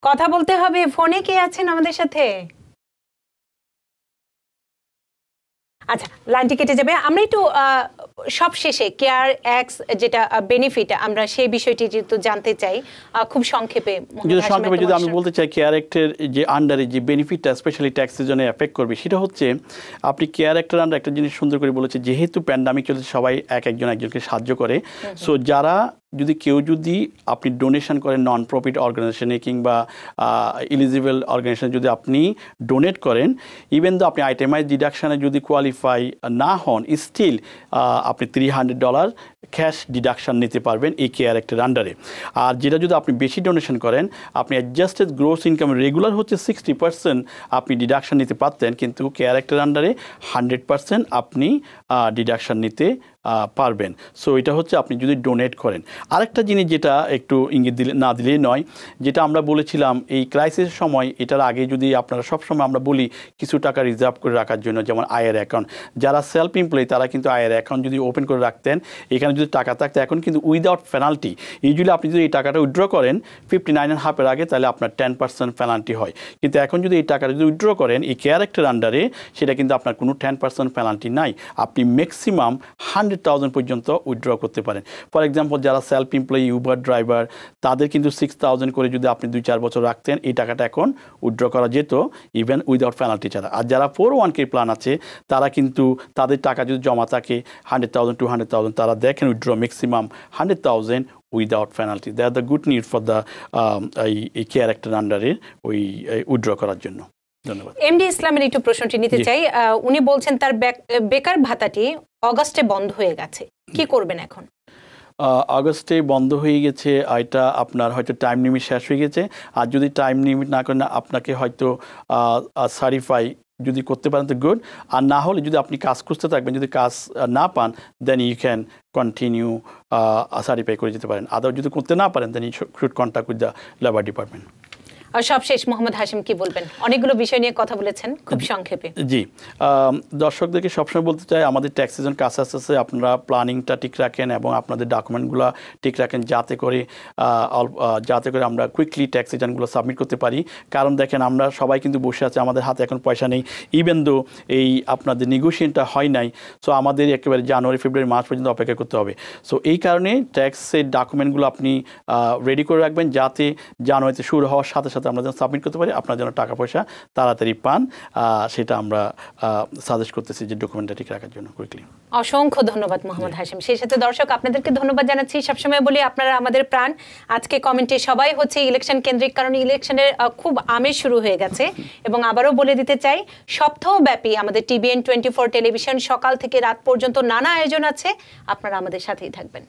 কথা বলতে হবে। ফোনে কে আছেন আমাদের সাথে? আচ্ছা, লাইনটি কেটে যাবে। আমরা একটু সব শেষে কেয়ার এক্স যেটা বেনিফিট আমরা সেই বিষয়টি যেহেতু জানতে চাই খুব সংক্ষেপে। যদি আমি বলতে চাই কেয়ার অ্যাক্টের যে আন্ডারে যে বেনিফিটটা স্পেশালি ট্যাক্সের জন্য এফেক্ট করবে সেটা হচ্ছে আপনি কেয়ার অ্যাক্টের আন্ডার একটা জিনিস সুন্দর করে বলেছে, যেহেতু প্যান্ডামিক চলছে সবাই একজনকে সাহায্য করে। সো যারা কেউ যদি আপনি ডোনেশন করেন নন প্রফিট অর্গানাইজেশনে কিংবা এলিজিবল অর্গানাইজেশনে যদি আপনি ডোনেট করেন, ইভেন দো আপনি আইটেমাইজ ডিডাকশানে যদি কোয়ালিফাই না হন, স্টিল আপনি $300 ক্যাশ ডিডাকশান নিতে পারবেন এই কেয়ার অ্যাক্টের আন্ডারে। আর যেটা যদি আপনি বেশি ডোনেশন করেন, আপনি অ্যাডজাস্টেড গ্রোস ইনকাম রেগুলার হচ্ছে 60% আপনি ডিডাকশান নিতে পারতেন, কিন্তু কেয়ার অ্যাক্টের আন্ডারে 100% আপনি ডিডাকশান নিতে পারবেন। সো এটা হচ্ছে আপনি যদি ডোনেট করেন। আরেকটা জিনিস যেটা একটু ইঙ্গিত না দিলেই নয়, যেটা আমরা বলেছিলাম এই ক্রাইসিসের সময়, এটার আগে যদি আপনারা সবসময় আমরা বলি কিছু টাকা রিজার্ভ করে রাখার জন্য, যেমন আয়ের অ্যাকাউন্ট। যারা সেলফ এমপ্লয়ি তারা কিন্তু আয়ের অ্যাকাউন্ট যদি ওপেন করে রাখতেন, এখানে যদি টাকা থাকতো এখন কিন্তু উইদাউট পেনাল্টি, ইউজুয়ালি আপনি যদি এই টাকাটা উইথড্র করেন 59.5 আগে, তাহলে আপনার 10% পেনাল্টি হয়। কিন্তু এখন যদি এই টাকাটা যদি উইথড্র করেন এই কেয়ার অ্যাক্টের আন্ডারে, সেটা কিন্তু আপনার কোনো 10% পেনাল্টি নাই, আপনি ম্যাক্সিমাম 100,000 পর্যন্ত উইথড্র করতে পারেন। ফর এক্সাম্পল যারা সেলফ এমপ্লয়ি, উবার ড্রাইভার, তাদের কিন্তু 6,000 করে যদি আপনি 2-4 বছর রাখতেন, এই টাকাটা এখন উইথড্র করা যেত ইভেন উইদাউট পেনাল্টি ছাড়া। আর যারা 401k প্ল্যান আছে তারা কিন্তু তাদের টাকা যদি জমা থাকে 100,000 to 200,000, তারা দেখেন withdraw maximum 100,000 without penalty. That are the good news for the এই কেয়ার অ্যাক্টের আন্ডারে ওই উইথড্র করার জন্য। ধন্যবাদ। এমডি ইসলামের একটু প্রশ্নটি নিতে চাই। উনি বলছেন তার বেকার ভাতাটি অগাস্টে বন্ধ হয়ে গেছে, কি করবেন এখন? আগস্টে বন্ধ হয়ে গেছে, এটা আপনার হয়তো টাইম লিমিট শেষ হয়ে গেছে। আর যদি টাইম লিমিট না করেন, আপনাকে হয়তো সার্টিফাই যদি করতে পারেন তো গুড, আর না হলে যদি আপনি কাজ খুঁজতে থাকবেন, যদি কাজ না পান then you can continue certify করে যেতে পারেন। আদার যদি করতে না পারেন then you should contact with the labour department. আর সবশেষ মোহাম্মদ হাশিম কি বলবেন? অনেকগুলো বিষয় নিয়ে কথা বলেছেন, খুব সংক্ষেপে। জি, দর্শকদেরকে সবসময় বলতে চাই, আমাদের ট্যাক্স সিজন কাছে আসতেছে, আপনারা প্ল্যানিংটা ঠিক রাখেন এবং আপনাদের ডকুমেন্টগুলো ঠিক রাখেন যাতে করে আমরা কুইকলি ট্যাক্স রিটার্নগুলো সাবমিট করতে পারি। কারণ দেখেন, আমরা সবাই কিন্তু বসে আছে, আমাদের হাতে এখন পয়সা নেই, ইভেন দো এই আপনাদের নেগোশিয়েশনটা হয় নাই। সো আমাদের একেবারে জানুয়ারি, ফেব্রুয়ারি, মার্চ পর্যন্ত অপেক্ষা করতে হবে। সো এই কারণে ট্যাক্সের ডকুমেন্টগুলো আপনি রেডি করে রাখবেন, যাতে জানুয়ারিতে শুরু হওয়ার সাথে সাথে আমরা যেন সাবমিট করতে পারি, আপনার যেন টাকা পয়সা তাড়াতাড়ি পান। সেটা আমরা সাজেস্ট করতেছি যে ডকুমেন্টটা ঠিক রাখার জন্য কুইকলি। অসংখ্য ধন্যবাদ মোহাম্মদ হাশিম। সেই সাথে দর্শক আপনাদেরকে ধন্যবাদ জানাচ্ছি। সবসময় বলি আপনারা আমাদের প্রাণ। আজকে কমেন্টে সবাই হচ্ছে ইলেকশন কেন্দ্রিক, কারণ ইলেকশনের খুব আমেজ শুরু হয়ে গেছে। এবং আবারও বলে দিতে চাই, সপ্তাহব্যাপী আমাদের TVN 24 টেলিভিশন সকাল থেকে রাত পর্যন্ত নানা আয়োজন আছে, আপনারা আমাদের সাথেই থাকবেন।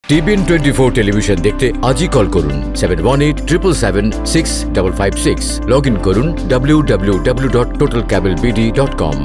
TVN 24 টেলিভিশন দেখতে আজই কল করুন 7187776556। লগ ইন করুন www.totalcablebd.com।